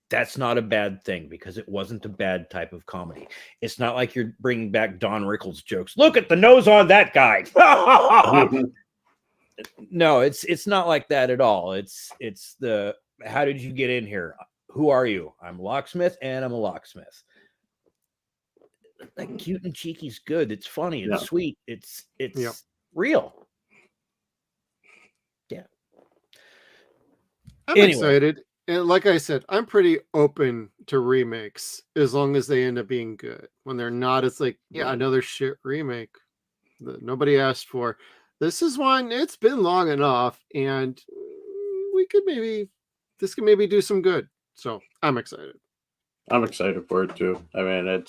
That's not a bad thing because it wasn't a bad type of comedy. It's not like you're bringing back Don Rickles jokes. Look at the nose on that guy. No, it's not like that at all. It's the how did you get in here? Who are you? I'm a locksmith and I'm a locksmith. Like cute and cheeky's good. It's funny. It's sweet. It's real. Yeah. I'm excited. And like I said, I'm pretty open to remakes as long as they end up being good. When they're not, it's like, another shit remake that nobody asked for. This is one, it's been long enough, and this could maybe do some good. So I'm excited. I'm excited for it too. I mean, and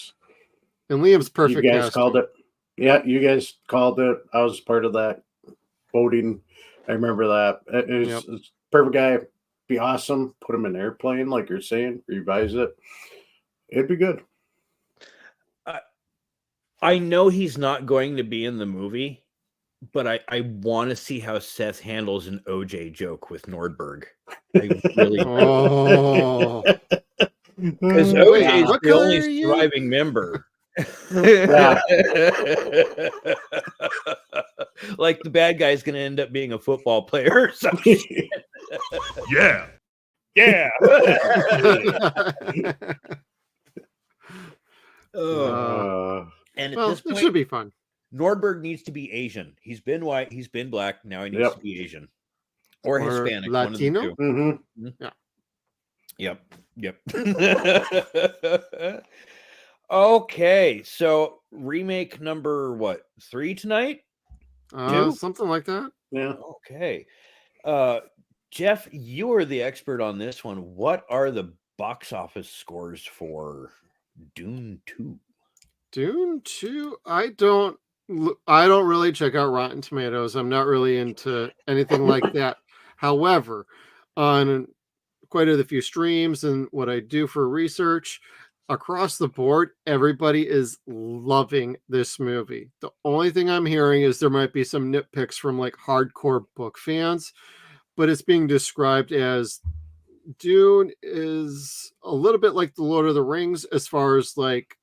Liam's perfect. You guys called it. Yeah, you guys called it. I was part of that voting. I remember that. It's perfect guy. Be awesome. Put him in Airplane, like you're saying. Revise it. It'd be good. I know he's not going to be in the movie, but I want to see how Seth handles an OJ joke with Nordberg. I really because OJ is the only surviving member. Like the bad guy's going to end up being a football player or something. Yeah. Yeah. And at Well, this it point, should be fun. Nordberg needs to be Asian. He's been white, he's been black. Now he needs to be Asian or Hispanic. Latino. One of the two. Yeah. Yep. Okay, so remake number 3 tonight? 2? Something like that. Yeah. Okay. Jeff, you are the expert on this one. What are the box office scores for Dune 2? Dune 2, I don't really check out Rotten Tomatoes. I'm not really into anything like that. However, on quite a few streams and what I do for research, across the board, everybody is loving this movie. The only thing I'm hearing is there might be some nitpicks from like hardcore book fans, but it's being described as Dune is a little bit like the Lord of the Rings as far as like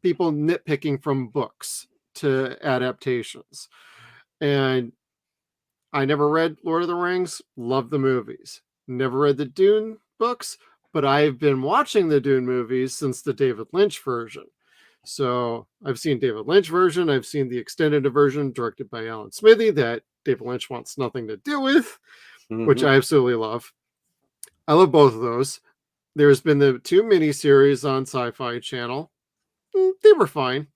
people nitpicking from books to adaptations. And I never read Lord of the Rings, love the movies. Never read the Dune books, but I've been watching the Dune movies since the David Lynch version. So I've seen David Lynch version, I've seen the extended version directed by Alan Smithy that David Lynch wants nothing to do with, which I absolutely love. I love both of those. There's been the 2 miniseries on Sci-Fi Channel. They were fine.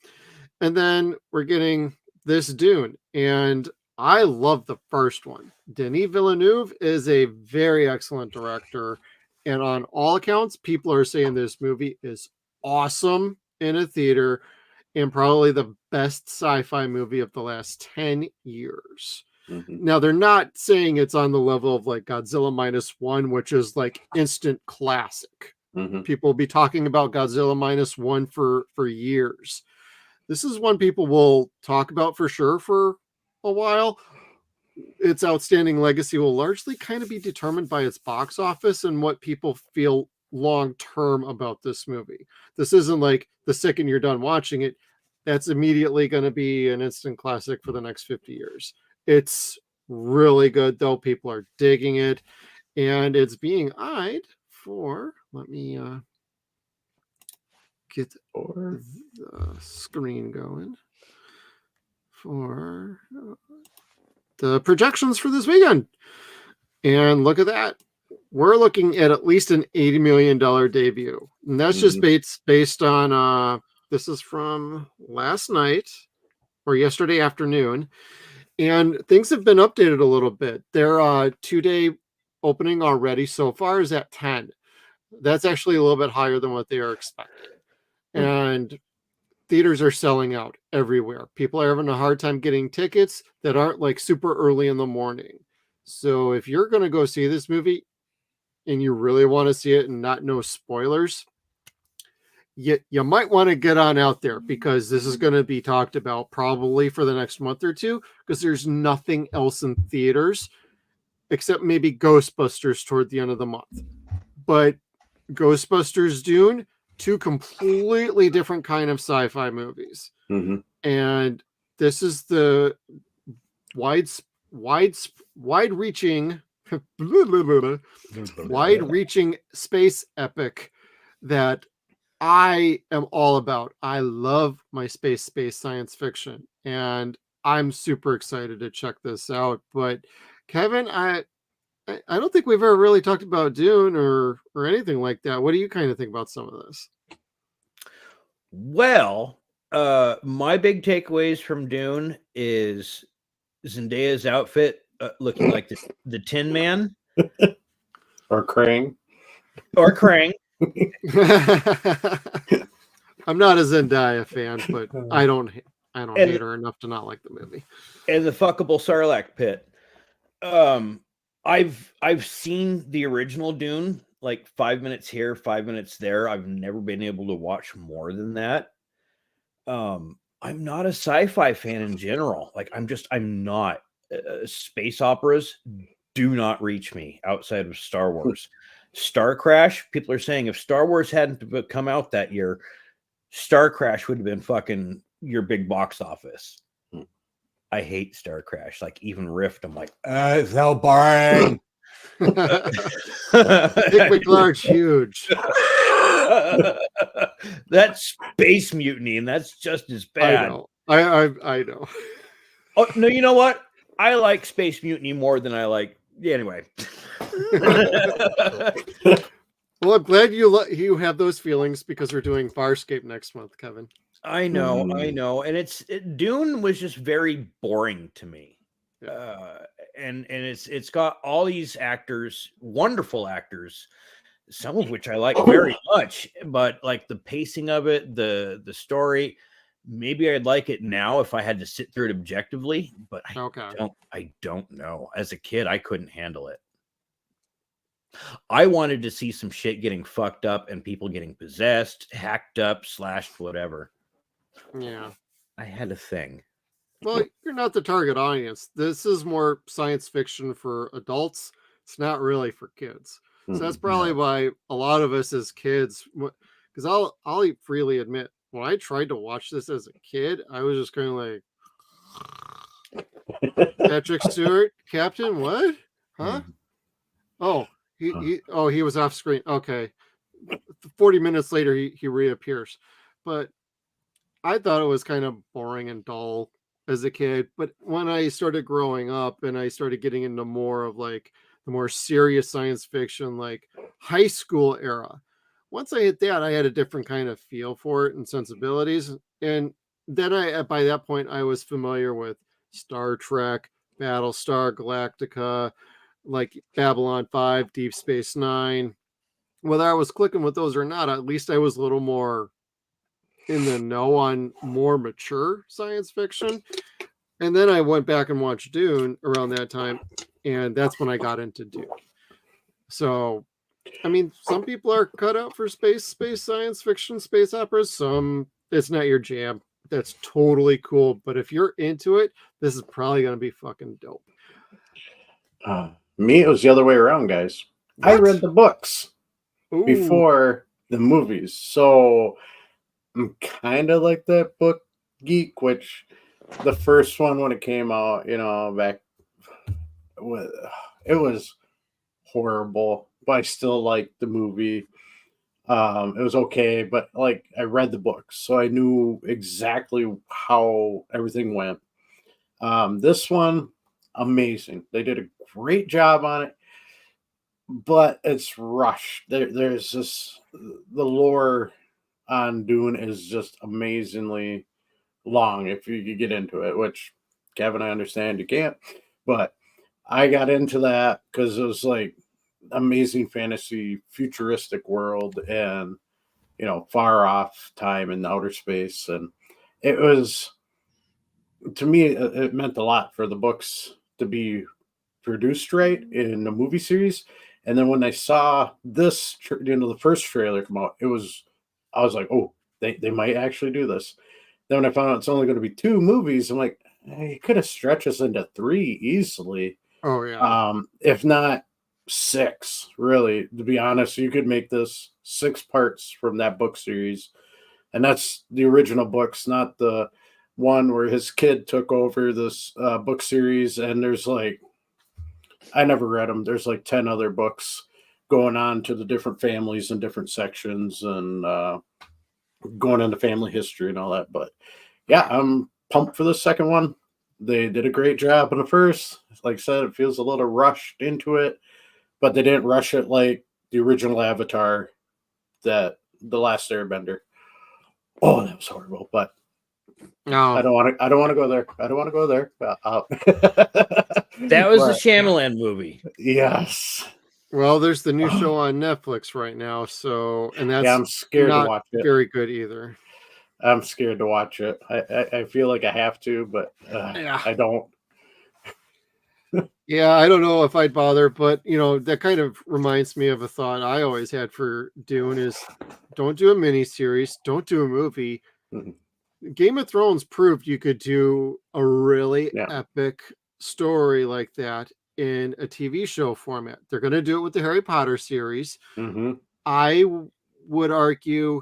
And then we're getting this Dune, and I love the first one. Denis Villeneuve is a very excellent director, and on all accounts, people are saying this movie is awesome in a theater and probably the best sci-fi movie of the last 10 years. Now, they're not saying it's on the level of like Godzilla -1, which is like instant classic. People will be talking about Godzilla -1 for years. This is one people will talk about for sure for a while. Its outstanding legacy will largely kind of be determined by its box office and what people feel long term about this movie. This isn't like the second you're done watching it, that's immediately going to be an instant classic for the next 50 years. It's really good, though. People are digging it, and it's being eyed for, let me get the screen going for the projections for this weekend. And look at that. We're looking at least an $80 million debut. And that's just based on, this is from last night or yesterday afternoon. And things have been updated a little bit. Their 2-day opening already so far is at 10. That's actually a little bit higher than what they are expecting. And theaters are selling out everywhere. People are having a hard time getting tickets that aren't like super early in the morning. So if you're going to go see this movie and you really want to see it and not know spoilers, you might want to get on out there, because this is going to be talked about probably for the next month or two, because there's nothing else in theaters except maybe Ghostbusters toward the end of the month. But Ghostbusters, Dune, 2 completely different kind of sci-fi movies. And this is the wide-reaching space epic that I am all about. I love my space science fiction, and I'm super excited to check this out. But Kevin, I don't think we've ever really talked about Dune or anything like that. What do you kind of think about some of this? Well, my big takeaways from Dune is Zendaya's outfit looking like the Tin Man. Or Krang. I'm not a Zendaya fan, but I don't hate her enough to not like the movie. And the fuckable Sarlacc pit. I've seen the original Dune like 5 minutes here, 5 minutes there. I've never been able to watch more than that. I'm not a sci-fi fan in general. Like I'm not. Space operas do not reach me outside of Star Wars. Star Crash, people are saying if Star Wars hadn't come out that year, Star Crash would have been fucking your big box office. I hate Star Crash. Like even Rift, I'm like, it's so boring. Dick McLark's huge. That's Space Mutiny, and that's just as bad. I know. I know. Oh no, you know what? I like Space Mutiny more than I like. Yeah, anyway. Well, I'm glad you have those feelings because we're doing Farscape next month, Kevin. I know, and Dune was just very boring to me. And it's got all these actors, wonderful actors, some of which I like very much, but like the pacing of it, the story, maybe I'd like it now if I had to sit through it objectively, but I don't know. As a kid, I couldn't handle it. I wanted to see some shit getting fucked up and people getting possessed, hacked up, slashed, whatever. Yeah. I had a thing. Well, you're not the target audience. This is more science fiction for adults. It's not really for kids. So that's probably why a lot of us as kids, because I'll freely admit, when I tried to watch this as a kid, I was just kind of like, Patrick Stewart, Captain, what? Huh? Oh, he was off screen. Okay. 40 minutes later, he reappears. But I thought it was kind of boring and dull as a kid. But when I started growing up and I started getting into more of like the more serious science fiction, like high school era, once I hit that, I had a different kind of feel for it and sensibilities. And then by that point, I was familiar with Star Trek, Battlestar Galactica, like Babylon 5, Deep Space Nine. Whether I was clicking with those or not, at least I was a little more in the know on more mature science fiction. And then I went back and watched Dune around that time, and that's when I got into Dune. So, I mean, some people are cut out for space science fiction, space operas. Some, it's not your jam. That's totally cool. But if you're into it, this is probably going to be fucking dope. Me, it was the other way around, guys. What? I read the books before the movies. So I'm kind of like that book geek, which the first one when it came out, back, it was horrible, but I still liked the movie. It was okay, but like I read the books, so I knew exactly how everything went. This one, amazing. They did a great job on it, but it's rushed. There's just the lore on Dune is just amazingly long if you get into it, which Kevin, I understand you can't, but I got into that because it was like amazing fantasy futuristic world and far off time in outer space, and it was, to me, it meant a lot for the books to be produced right in the movie series. And then when I saw this, the first trailer come out, I was like, oh, they might actually do this. Then when I found out it's only going to be 2 movies, I'm like, you could have stretched us into 3 easily. Oh yeah. If not 6, really, to be honest. You could make this 6 parts from that book series. And that's the original books, not the one where his kid took over this book series. And there's like, I never read them. There's like 10 other books going on to the different families and different sections and going into family history and all that. But yeah, I'm pumped for the second one. They did a great job in the first. Like I said, it feels a little rushed into it, but they didn't rush it like the original Avatar, that The Last Airbender. Oh, that was horrible. But no, I don't want to go there. I don't want to go there. That was the Shyamalan movie. Yes. Well, there's the new show on Netflix right now, and that's I'm scared to watch it. Very good either. I'm scared to watch it. I feel like I have to, but I don't. Yeah, I don't know if I'd bother, but that kind of reminds me of a thought I always had for Dune is don't do a miniseries, don't do a movie. Mm-hmm. Game of Thrones proved you could do a really epic story like that in a TV show format. They're going to do it with the Harry Potter series. Mm-hmm. I would argue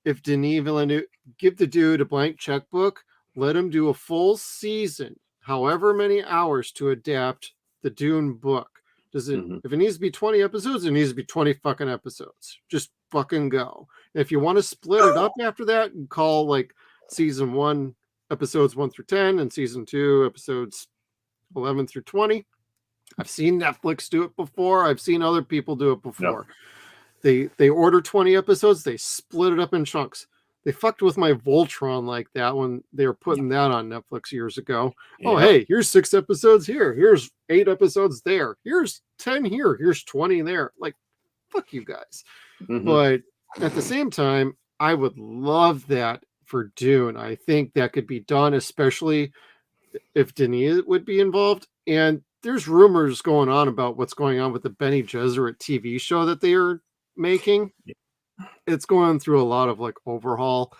if Denis Villeneuve, give the dude a blank checkbook, let him do a full season, however many hours, to adapt the Dune book. Does it? Mhm. If it needs to be 20 episodes, it needs to be 20 fucking episodes. Just fucking go. If you want to split it up after that and call like season 1 episodes 1 through 10 and season 2 episodes 11 through 20. I've seen Netflix do it before. I've seen other people do it before. They order 20 episodes, they split it up in chunks. They fucked with my Voltron like that when they were putting that on Netflix years ago. Oh, Yep. hey, here's 6 episodes here. Here's 8 episodes there. Here's 10 here. Here's 20 there. Like, fuck you guys. Mhm. But at the same time, I would love that for Dune. I think that could be done, especially if Denis would be involved. And there's rumors going on about what's going on with the Bene Gesserit TV show that they are making. It's going through a lot of like overhaul.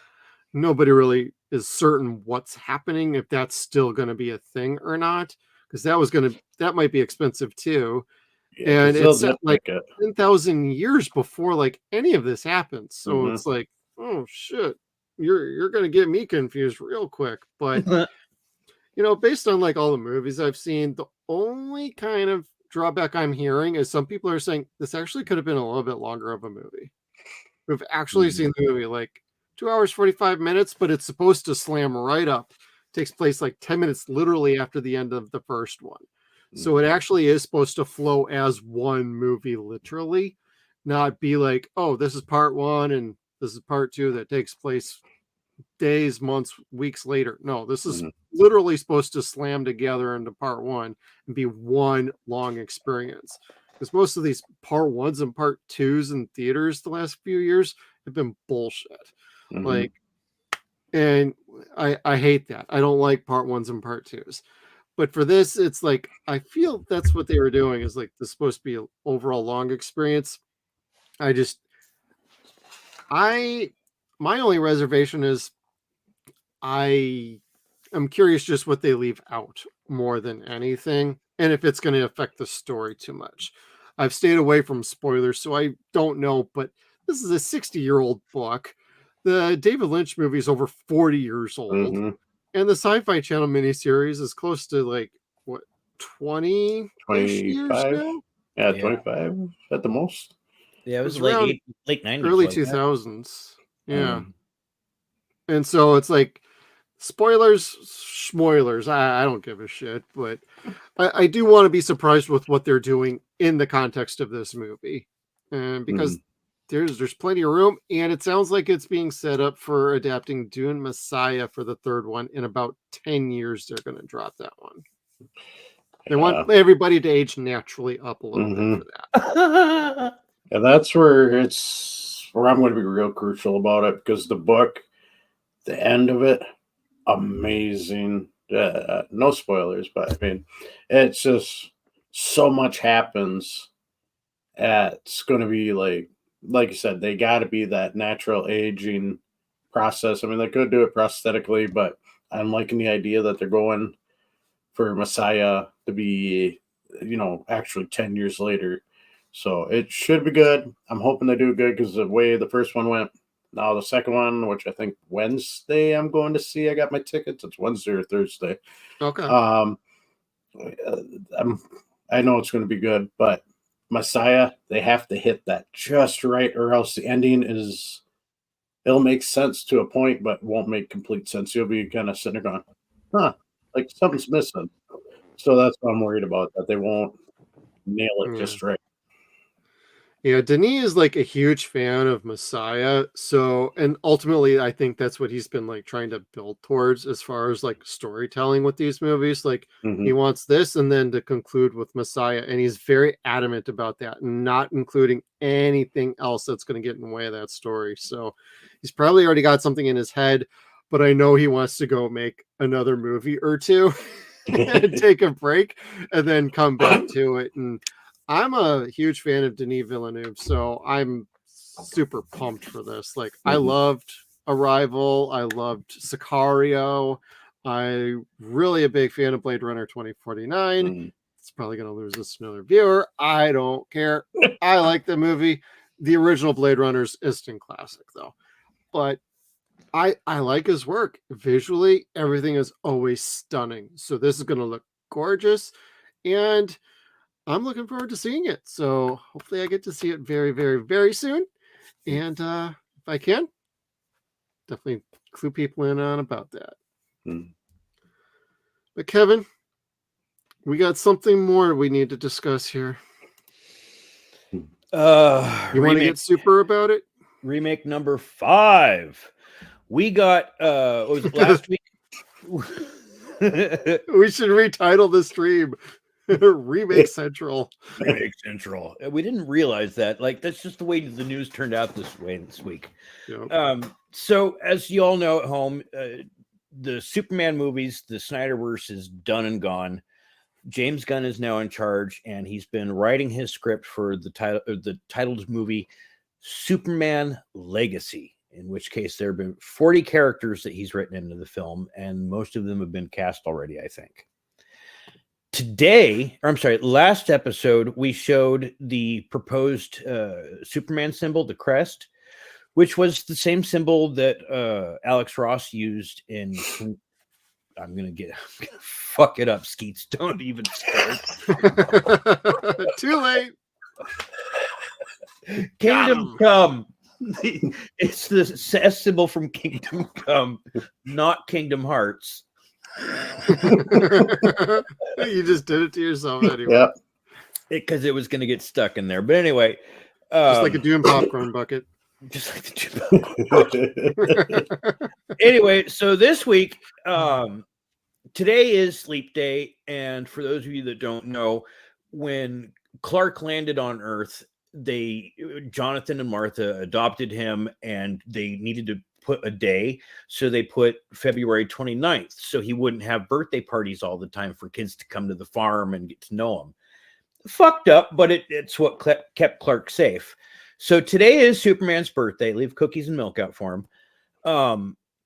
Nobody really is certain what's happening, if that's still going to be a thing or not, because that might be expensive too. Yeah, And 'cause they'll it's set like nitpick it. 10,000 years before like any of this happens. So Mhm. it's like, oh shit, you're going to get me confused real quick. But based on like all the movies I've seen, the only kind of drawback I'm hearing is some people are saying this actually could have been a little bit longer of a movie. We've actually Mhm. seen the movie like 2 hours 45 minutes, but it's supposed to slam right up. Takes place like 10 minutes literally after the end of the first one. So it actually is supposed to flow as one movie, literally, not be like, oh, this is part 1 and this is part 2 that takes place days, months, weeks later. No, this is Mhm. literally supposed to slam together into part 1 and be one long experience. Because most of these part 1s and part 2s in theaters the last few years have been bullshit. Mhm. Like, and I hate that. I don't like part 1s and part 2s. But for this, it's like I feel that's what they were doing, is like this is supposed to be an overall long experience. I just I my only reservation is I am curious just what they leave out more than anything, and if it's going to affect the story too much. I've stayed away from spoilers, so I don't know, but this is a 60-year-old book. The David Lynch movie is over 40 years old, Mhm. and the Sci-Fi Channel miniseries is close to like what 20-ish years 25. now? Yeah, Yeah. 25 at the most. Yeah, it It was was around late 90s, early wasn't it? 2000s. Yeah. Mm. And so it's like spoilers, schmoilers. I don't give a shit, but I do want to be surprised with what they're doing in the context of this movie. And because Mhm. there's plenty of room, and it sounds like it's being set up for adapting Dune Messiah for the third one. In about 10 years, they're going to drop that one. They want everybody to age naturally up a little bit for that. And that's where I'm going to be real crucial about it, because the book, the end of it, amazing. No spoilers, but I mean, it's just so much happens. It's going to be like you said, they got to be that natural aging process. I mean, they could do it prosthetically, but I'm liking the idea that they're going for Messiah to be, actually 10 years later. So it should be good. I'm hoping they do good, because the way the first one went. Now the second one, which I think Wednesday I'm going to see. I got my tickets. It's Wednesday or Thursday. Okay. I know it's going to be good, but Messiah, they have to hit that just right, or else the ending it'll make sense to a point, but won't make complete sense. You'll be kind of sitting there going, huh, like something's missing. So that's what I'm worried about, that they won't nail it just right. Yeah, Denis is like a huge fan of Messiah. So, and ultimately, I think that's what he's been like trying to build towards as far as like storytelling with these movies. Like, he Mhm. wants this and then to conclude with Messiah. And he's very adamant about that, not including anything else that's going to get in the way of that story. So, he's probably already got something in his head, but I know he wants to go make another movie or two and take a break and then come back to it. And I'm a huge fan of Denis Villeneuve, so I'm super pumped for this. Like, I Mhm. loved Arrival, I loved Sicario, I'm really a big fan of Blade Runner 2049. Mhm. It's probably going to lose us another viewer. I don't care. I like the movie. The original Blade Runner's instant classic, though. But I like his work. Visually, everything is always stunning. So this is going to look gorgeous. And I'm looking forward to seeing it. So hopefully I get to see it very, very, very soon. And if I can, definitely clue people in on about that. But Kevin, we got something more we need to discuss here. You want to get super about it? Remake number 5. We got what was it last week? We should retitle the stream Remake Central. Remake Central. We didn't realize that. Like, that's just the way the news turned out this week. Yep. So as you all know at home, the Superman movies, the Snyderverse is done and gone. James Gunn is now in charge, and he's been writing his script for the titled movie Superman Legacy, in which case there have been 40 characters that he's written into the film, and most of them have been cast already, I think. Last episode, we showed the proposed Superman symbol, the crest, which was the same symbol that Alex Ross used in... I'm gonna fuck it up, Skeets. Don't even start. Too late. Kingdom Come. It's the S symbol from Kingdom Come, not Kingdom Hearts. You just did it to yourself anyway. Yeah. Because it was gonna get stuck in there. But anyway, just like a Doom popcorn bucket. Just like the Doom. Anyway, so this week, today is Sleep Day, and for those of you that don't know, when Clark landed on Earth, Jonathan and Martha adopted him, and they needed to put a day, so they put February 29th, so he wouldn't have birthday parties all the time for kids to come to the farm and get to know him. Fucked up, but it's what kept Clark safe. So today is Superman's birthday. Leave cookies and milk out for him.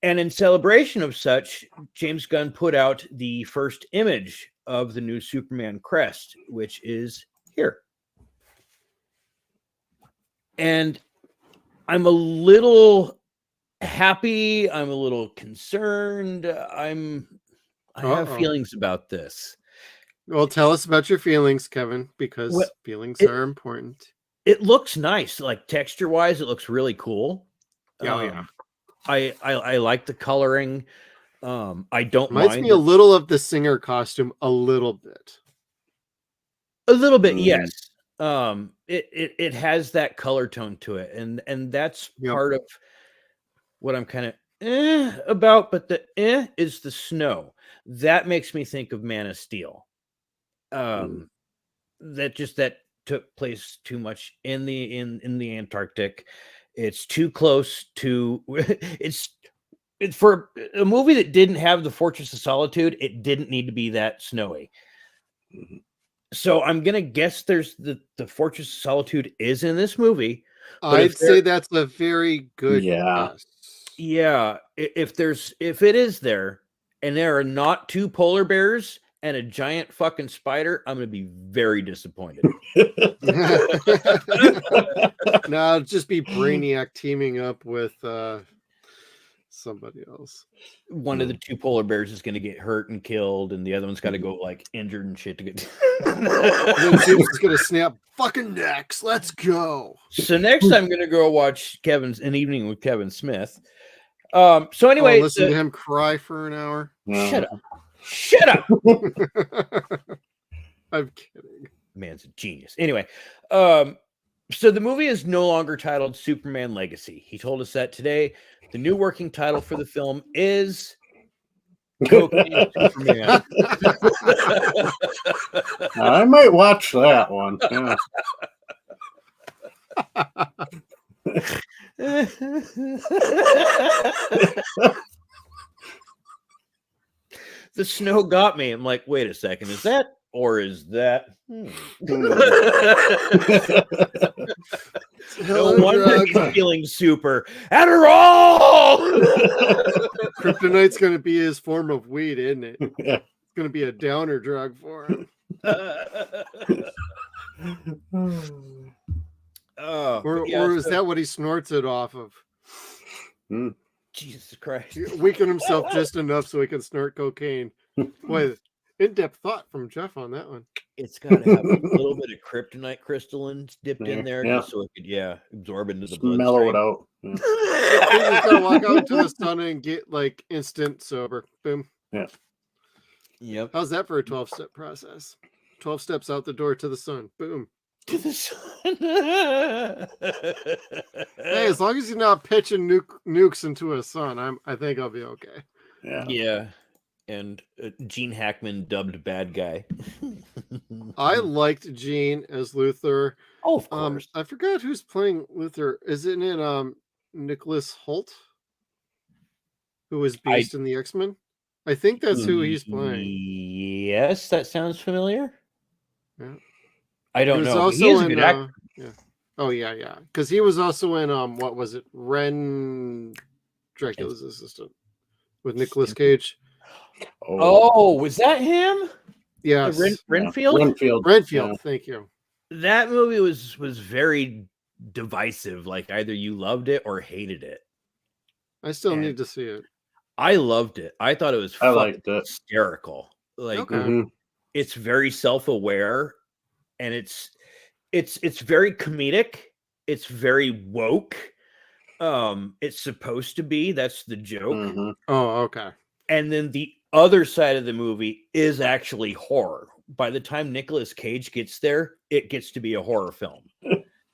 And in celebration of such, James Gunn put out the first image of the new Superman crest, which is here. And I'm a little happy. I'm a little concerned. I have feelings about this. Well, tell us about your feelings, Kevin, because feelings are important. It looks nice, like texture-wise. It looks really cool. Yeah. I like the coloring. I don't Reminds mind me a little of the Singer costume, a little bit. A little bit, yes. It has that color tone to it, and that's part of what I'm kind of about. But the is the snow that makes me think of Man of Steel. That took place too much in the Antarctic. It's too close to it's for a movie that didn't have the Fortress of Solitude. It didn't need to be that snowy. So I'm gonna guess there's the Fortress of Solitude is in this movie. I'd say that's a very good guess. Yeah, if it is there, and there are not 2 polar bears and a giant fucking spider, I'm gonna be very disappointed. No, it'll just be Brainiac teaming up with somebody else. One of the 2 polar bears is gonna get hurt and killed, and the other one's got to go like injured and shit to get. And then Zeus is gonna snap fucking necks. Let's go. So next, I'm gonna go watch An Evening with Kevin Smith. So anyway, listen to him cry for an hour. Shut up. I'm kidding. Man's a genius. Anyway, so the movie is no longer titled Superman Legacy. He told us that today. The new working title for the film is Cocaine Superman. I might watch that one. Yeah. The snow got me. I'm like, wait a second, is that or is that? No wonder he's feeling super. Adderall! Kryptonite's going to be his form of weed, isn't it? Yeah. It's going to be a downer drug for him. Or is that what he snorts it off of? Jesus Christ. Weaken himself just enough so he can snort cocaine. Boy, in-depth thought from Jeff on that one. It's got to have a little bit of kryptonite crystallines dipped in there, Yeah. just so it could, absorb into the Just mellow it bloodstream. out. You just gotta walk out into the sun and get like instant sober. Boom. Yeah. Yep. How's that for a 12-step process? 12 steps out the door to the sun. Boom. To the sun. Hey, as long as you're not pitching nukes into a sun, I think I'll be okay. Yeah. And Gene Hackman dubbed bad guy. I liked Gene as Luthor. Oh, of course. I forgot who's playing Luthor. Isn't it Nicholas Hoult, who was Beast in the X-Men? I think that's who he's playing. Yes, that sounds familiar. Yeah. I don't know. Also He is a good actor. Yeah. Oh yeah. Because he was also in what was it? Dracula's assistant with Nicolas Cage. Oh, was that him? Yes. Renfield? Renfield, Yeah. thank you. That movie was very divisive. Like either you loved it or hated it. I still need to see it. I loved it. I thought it was liked it. hysterical. Like Okay. It's very self-aware and it's very comedic. It's very woke. It's supposed to be. That's the joke. Oh, okay. And then the other side of the movie is actually horror. By the time Nicolas Cage gets there, it gets to be a horror film.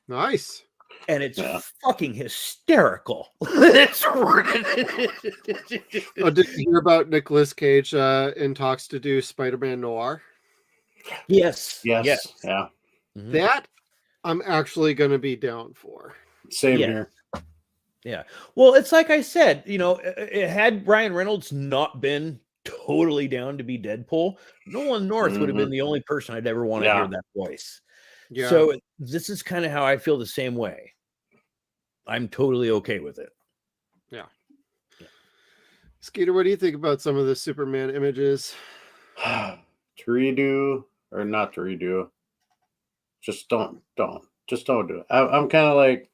Nice. And it's fucking hysterical. It's Oh, did you hear about Nicolas Cage in talks to do Spider-Man Noir? Yes. Yeah. That I'm actually going to be down for. Same here. Yeah. Well, it's like I said, it had Ryan Reynolds not been totally down to be Deadpool, Nolan North would have been the only person I'd ever want to hear that voice. Yeah. So this is kind of how I feel the same way. I'm totally okay with it. Yeah. Skeeter, what do you think about some of the Superman images? To redo or not to redo? Just don't do it. I'm kind of like,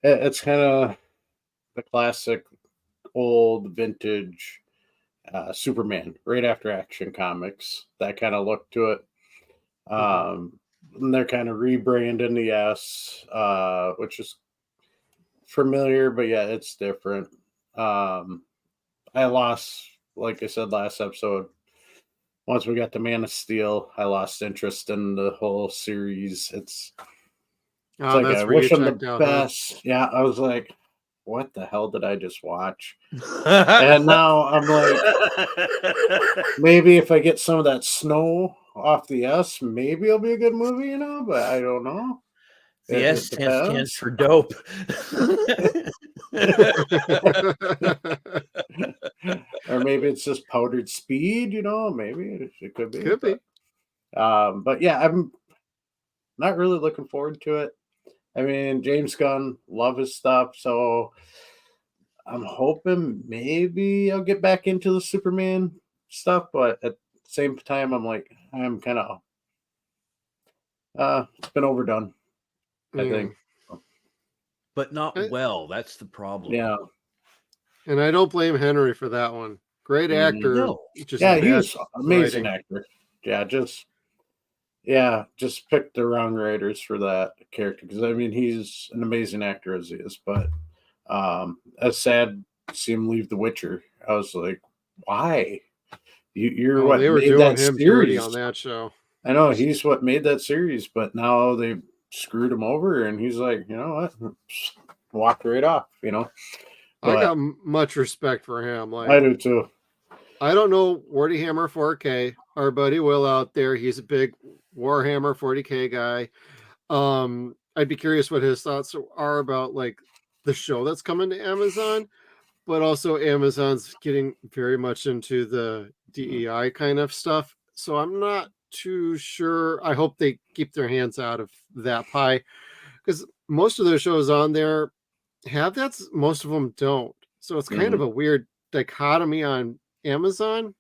it's kind of the classic old vintage Superman right after Action Comics, that kind of look to it. And they're kind of rebranding the S, which is familiar, but yeah, it's different. I lost, like I said last episode, once we got to Man of Steel, I lost interest in the whole series. It's like I wish them the best. Huh? Yeah, I was like, what the hell did I just watch? And now I'm like, maybe if I get some of that snow off the S, maybe it'll be a good movie, but I don't know. The S stands for dope. Or maybe it's just powdered speed, maybe it could be. Could be. But yeah, I'm not really looking forward to it. I mean, James Gunn, love his stuff, so I'm hoping maybe I'll get back into the Superman stuff, but at the same time, I'm kind of it's been overdone, I think. But not well. That's the problem. Yeah. And I don't blame Henry for that one. Great actor. No. He's amazing actor. Just picked the wrong writers for that character, because I mean he's an amazing actor as he is, but as sad to see him leave The Witcher. I was like, why? You're what they were made doing that him series dirty on that show. I know he's what made that series, but now they screwed him over, and he's like, you know what, walked right off. I got much respect for him. I do too. I don't know Warhammer 4K. Our buddy Will out there, he's a big Warhammer 40K guy. I'd be curious what his thoughts are about like the show that's coming to Amazon, but also Amazon's getting very much into the DEI kind of stuff. So I'm not too sure. I hope they keep their hands out of that pie, because most of their shows on there have that. Most of them don't. So it's kind of a weird dichotomy on Amazon.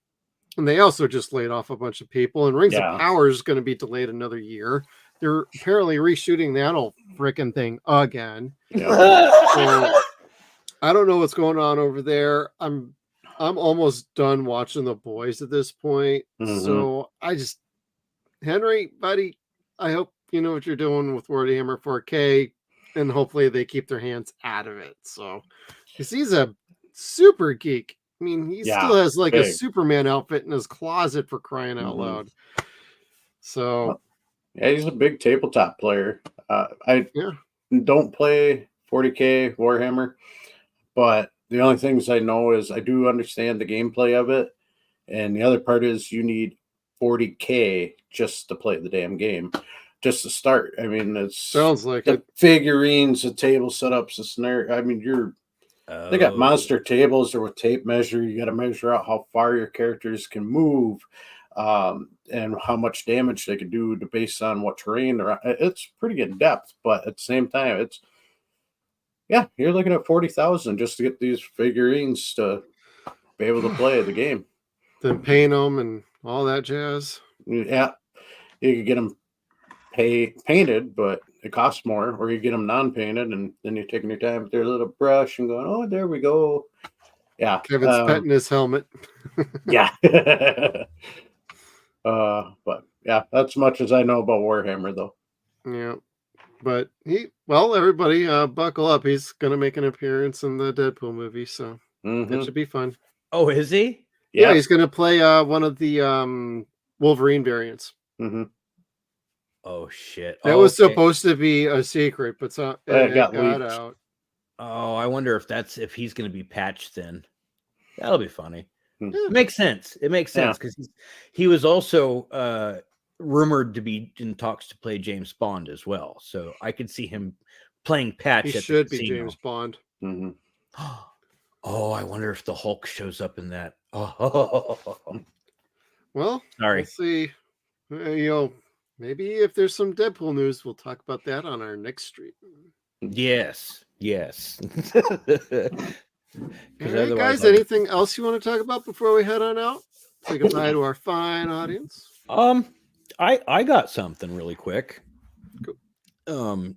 And they also just laid off a bunch of people, and Rings of Power is going to be delayed another year. They're apparently reshooting that whole freaking thing again. So I don't know what's going on over there. I'm almost done watching The Boys at this point. So Henry, buddy, I hope you know what you're doing with Warhammer 4K, and hopefully they keep their hands out of it. So, because he's a super geek. I mean, he still has like a Superman outfit in his closet for crying out loud. So, yeah, he's a big tabletop player. I don't play 40K Warhammer, but the only things I know is I do understand the gameplay of it. And the other part is you need 40K just to play the damn game, just to start. I mean, it sounds like the figurines, the table setups, the scenario. I mean, they got monster tables or with tape measure. You got to measure out how far your characters can move, and how much damage they can do based on what terrain they're on. It's pretty in depth, but at the same time, you're looking at 40,000 just to get these figurines to be able to play the game. Then paint them and all that jazz. Yeah, you could get them painted, but it costs more, or you get them non-painted, and then you're taking your time with their little brush and going, oh, there we go. Yeah. Kevin's petting his helmet. Yeah. But yeah, that's much as I know about Warhammer, though. Yeah. But everybody buckle up. He's going to make an appearance in the Deadpool movie, so it should be fun. Oh, is he? Yeah, he's going to play one of the Wolverine variants. Oh, shit. That was supposed to be a secret, but it got out. Oh, I wonder if he's going to be patched then. That'll be funny. It makes sense. It makes sense because he was also rumored to be in talks to play James Bond as well. So I could see him playing Patch. He should be James Bond. Oh, I wonder if the Hulk shows up in that. Oh. Well, sorry. We'll see. Maybe if there's some Deadpool news, we'll talk about that on our next stream. Yes. All right, guys, anything else you want to talk about before we head on out? Say goodbye to our fine audience. I got something really quick. Cool.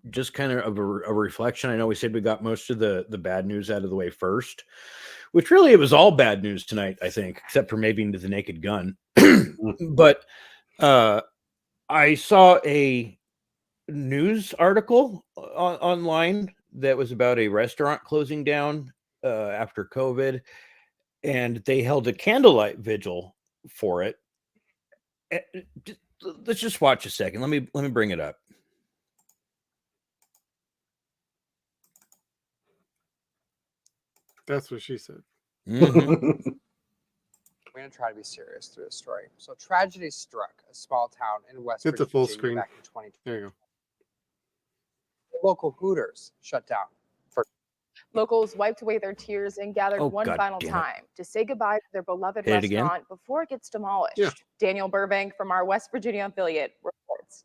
Just kind of a reflection. I know we said we got most of the bad news out of the way first, which really it was all bad news tonight, I think, except for maybe the Naked Gun. But I saw a news article online that was about a restaurant closing down after COVID, and they held a candlelight vigil for it. Let's just watch a second. Let me bring it up. That's what she said. We're going to try to be serious through this story. So tragedy struck a small town in West Hit the full Virginia screen. back in 2020. There you go. The local Hooters shut down. Locals wiped away their tears and gathered one final time to say goodbye to their beloved restaurant before it gets demolished. Yeah. Daniel Burbank from our West Virginia affiliate reports.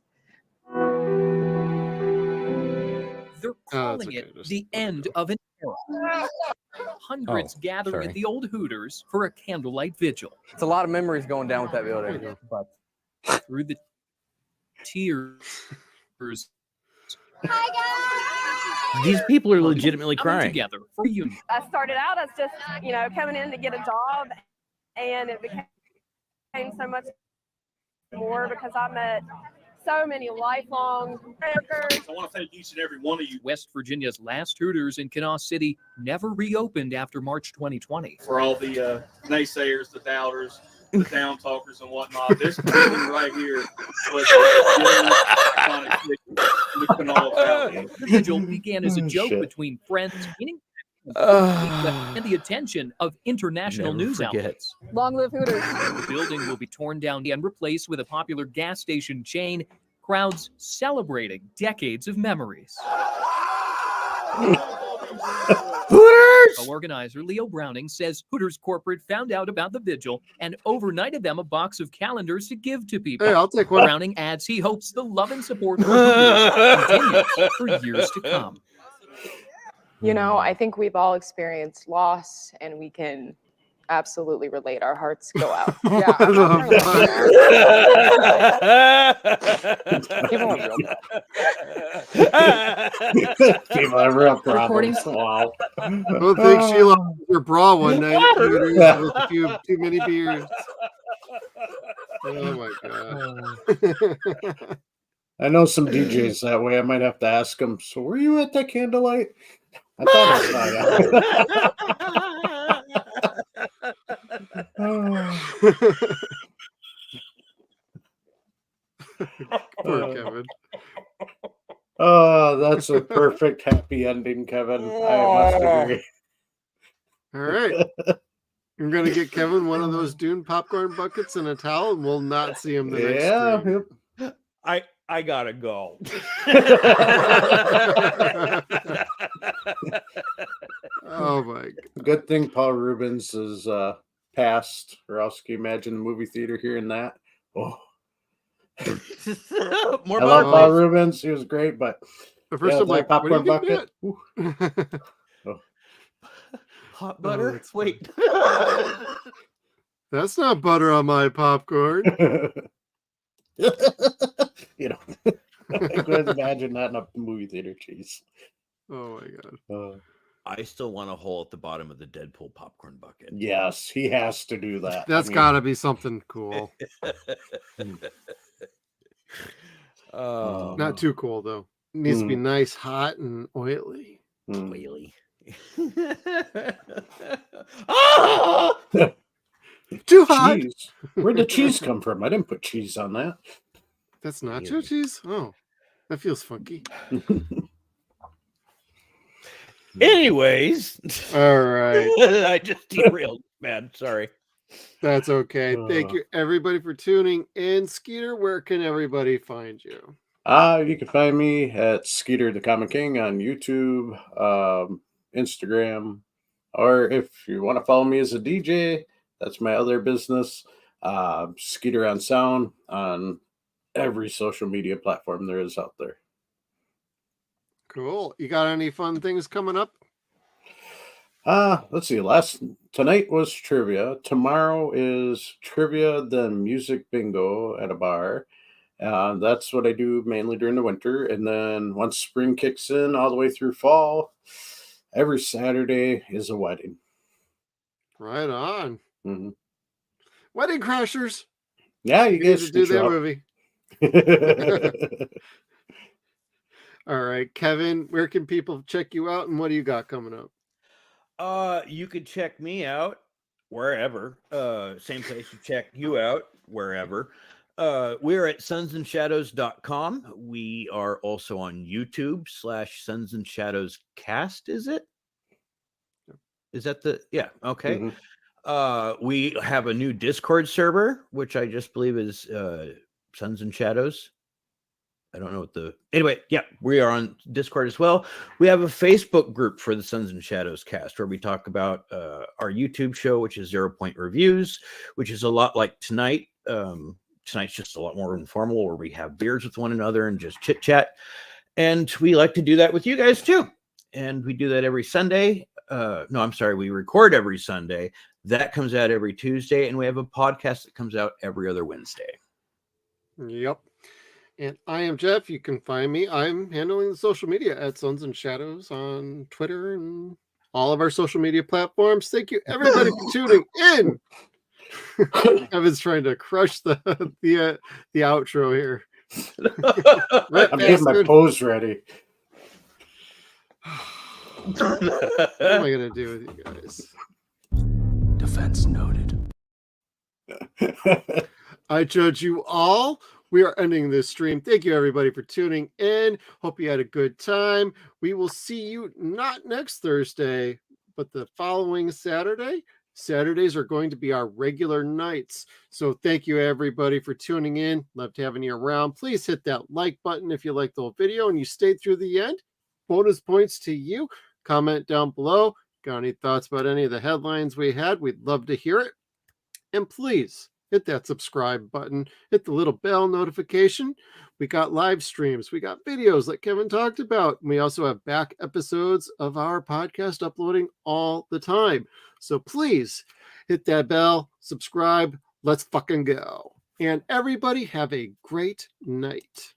They're calling it the end of an era. Hundreds gathering at the old Hooters for a candlelight vigil. It's a lot of memories going down with that building. But through the tears. Hi, guys! These people are legitimately crying. Together for reunion. I started out as just, coming in to get a job, and it became so much more because I met so many lifelong workers. I want to thank each and every one of you. West Virginia's last Hooters in Kanawha City never reopened after March 2020. For all the naysayers, the doubters, the down talkers and whatnot, this building right here was iconic. The vigil began as a joke between friends, and the attention of international news outlets. Long live Hooters. The building will be torn down and replaced with a popular gas station chain. Crowds celebrating decades of memories. Hooters! Co-organizer Leo Browning says Hooters corporate found out about the vigil and overnighted them a box of calendars to give to people. Hey, I'll take one. Browning adds he hopes the love and support for Hooters continues for years to come. I think we've all experienced loss, and we can absolutely relate. Our hearts go out. Yeah. People have real problems. Wow. I don't think she lost her bra one night with too many beers. Oh my god. I know some DJs that way. I might have to ask them. So, were you at that candlelight? I thought I saw you. Poor Kevin. Oh, that's a perfect happy ending, Kevin. I must agree. All right. I'm going to get Kevin one of those Dune popcorn buckets and a towel, and we'll not see him the next stream. Yep. I gotta go. Oh my god. Good thing Paul Rubens is passed, or else can you imagine the movie theater hearing that? Oh. More I love Paul Rubens. He was great, but at first I'm like, popcorn bucket. Hot butter? Wait. That's not butter on my popcorn. You know, I couldn't imagine that in a movie theater. Jeez. Oh my god. I still want a hole at the bottom of the Deadpool popcorn bucket. Yes, he has to do that. That's got to be something cool. Not too cool though. It needs to be nice, hot, and oily. Oily. Too hot. Cheese. Where'd the cheese come from? I didn't put cheese on that. That's nacho cheese? Oh, that feels funky. Anyways. All right. I just derailed, man. Sorry. That's okay. Thank you, everybody, for tuning in. Skeeter, where can everybody find you? You can find me at Skeeter the Comic King on YouTube, Instagram, or if you want to follow me as a DJ, that's my other business. Skeeter on Sound on every social media platform there is out there. Cool. You got any fun things coming up? Let's see. Tonight was trivia. Tomorrow is trivia, then music bingo at a bar. That's what I do mainly during the winter. And then once spring kicks in all the way through fall, every Saturday is a wedding. Right on. Mm-hmm. Wedding Crashers. Yeah, you guys should do that movie. All right, Kevin, where can people check you out and what do you got coming up? You could check me out wherever. Same place you check you out, wherever. We're at SunsAndShadows.com. We are also on YouTube /SunsAndShadows Cast, is it? Is that yeah, okay. Mm-hmm. We have a new Discord server, which I just believe is Suns and Shadows. I don't know what anyway, yeah, we are on Discord as well. We have a Facebook group for the Suns and Shadows Cast where we talk about our YouTube show, which is 0 Point Reviews, which is a lot like tonight. Tonight's just a lot more informal where we have beers with one another and just chit chat. And we like to do that with you guys too. And we do that every Sunday. No, I'm sorry. We record every Sunday. That comes out every Tuesday. And we have a podcast that comes out every other Wednesday. Yep. And I am Jeff. You can find me. I'm handling the social media at Suns and Shadows on Twitter and all of our social media platforms. Thank you, everybody, for tuning in. Evan's trying to crush the outro here. I'm getting my pose ready. What am I gonna do with you guys? Defense noted. I judge you all. We are ending this stream. Thank you, everybody, for tuning in. Hope you had a good time. We will see you not next Thursday, but the following Saturday. Saturdays are going to be our regular nights. So thank you, everybody, for tuning in. Love having you around. Please hit that like button if you liked the whole video and you stayed through the end. Bonus points to you. Comment down below. Got any thoughts about any of the headlines we had? We'd love to hear it. And please hit that subscribe button. Hit the little bell notification. We got live streams. We got videos like Kevin talked about. We also have back episodes of our podcast uploading all the time. So please hit that bell, subscribe. Let's fucking go. And everybody have a great night.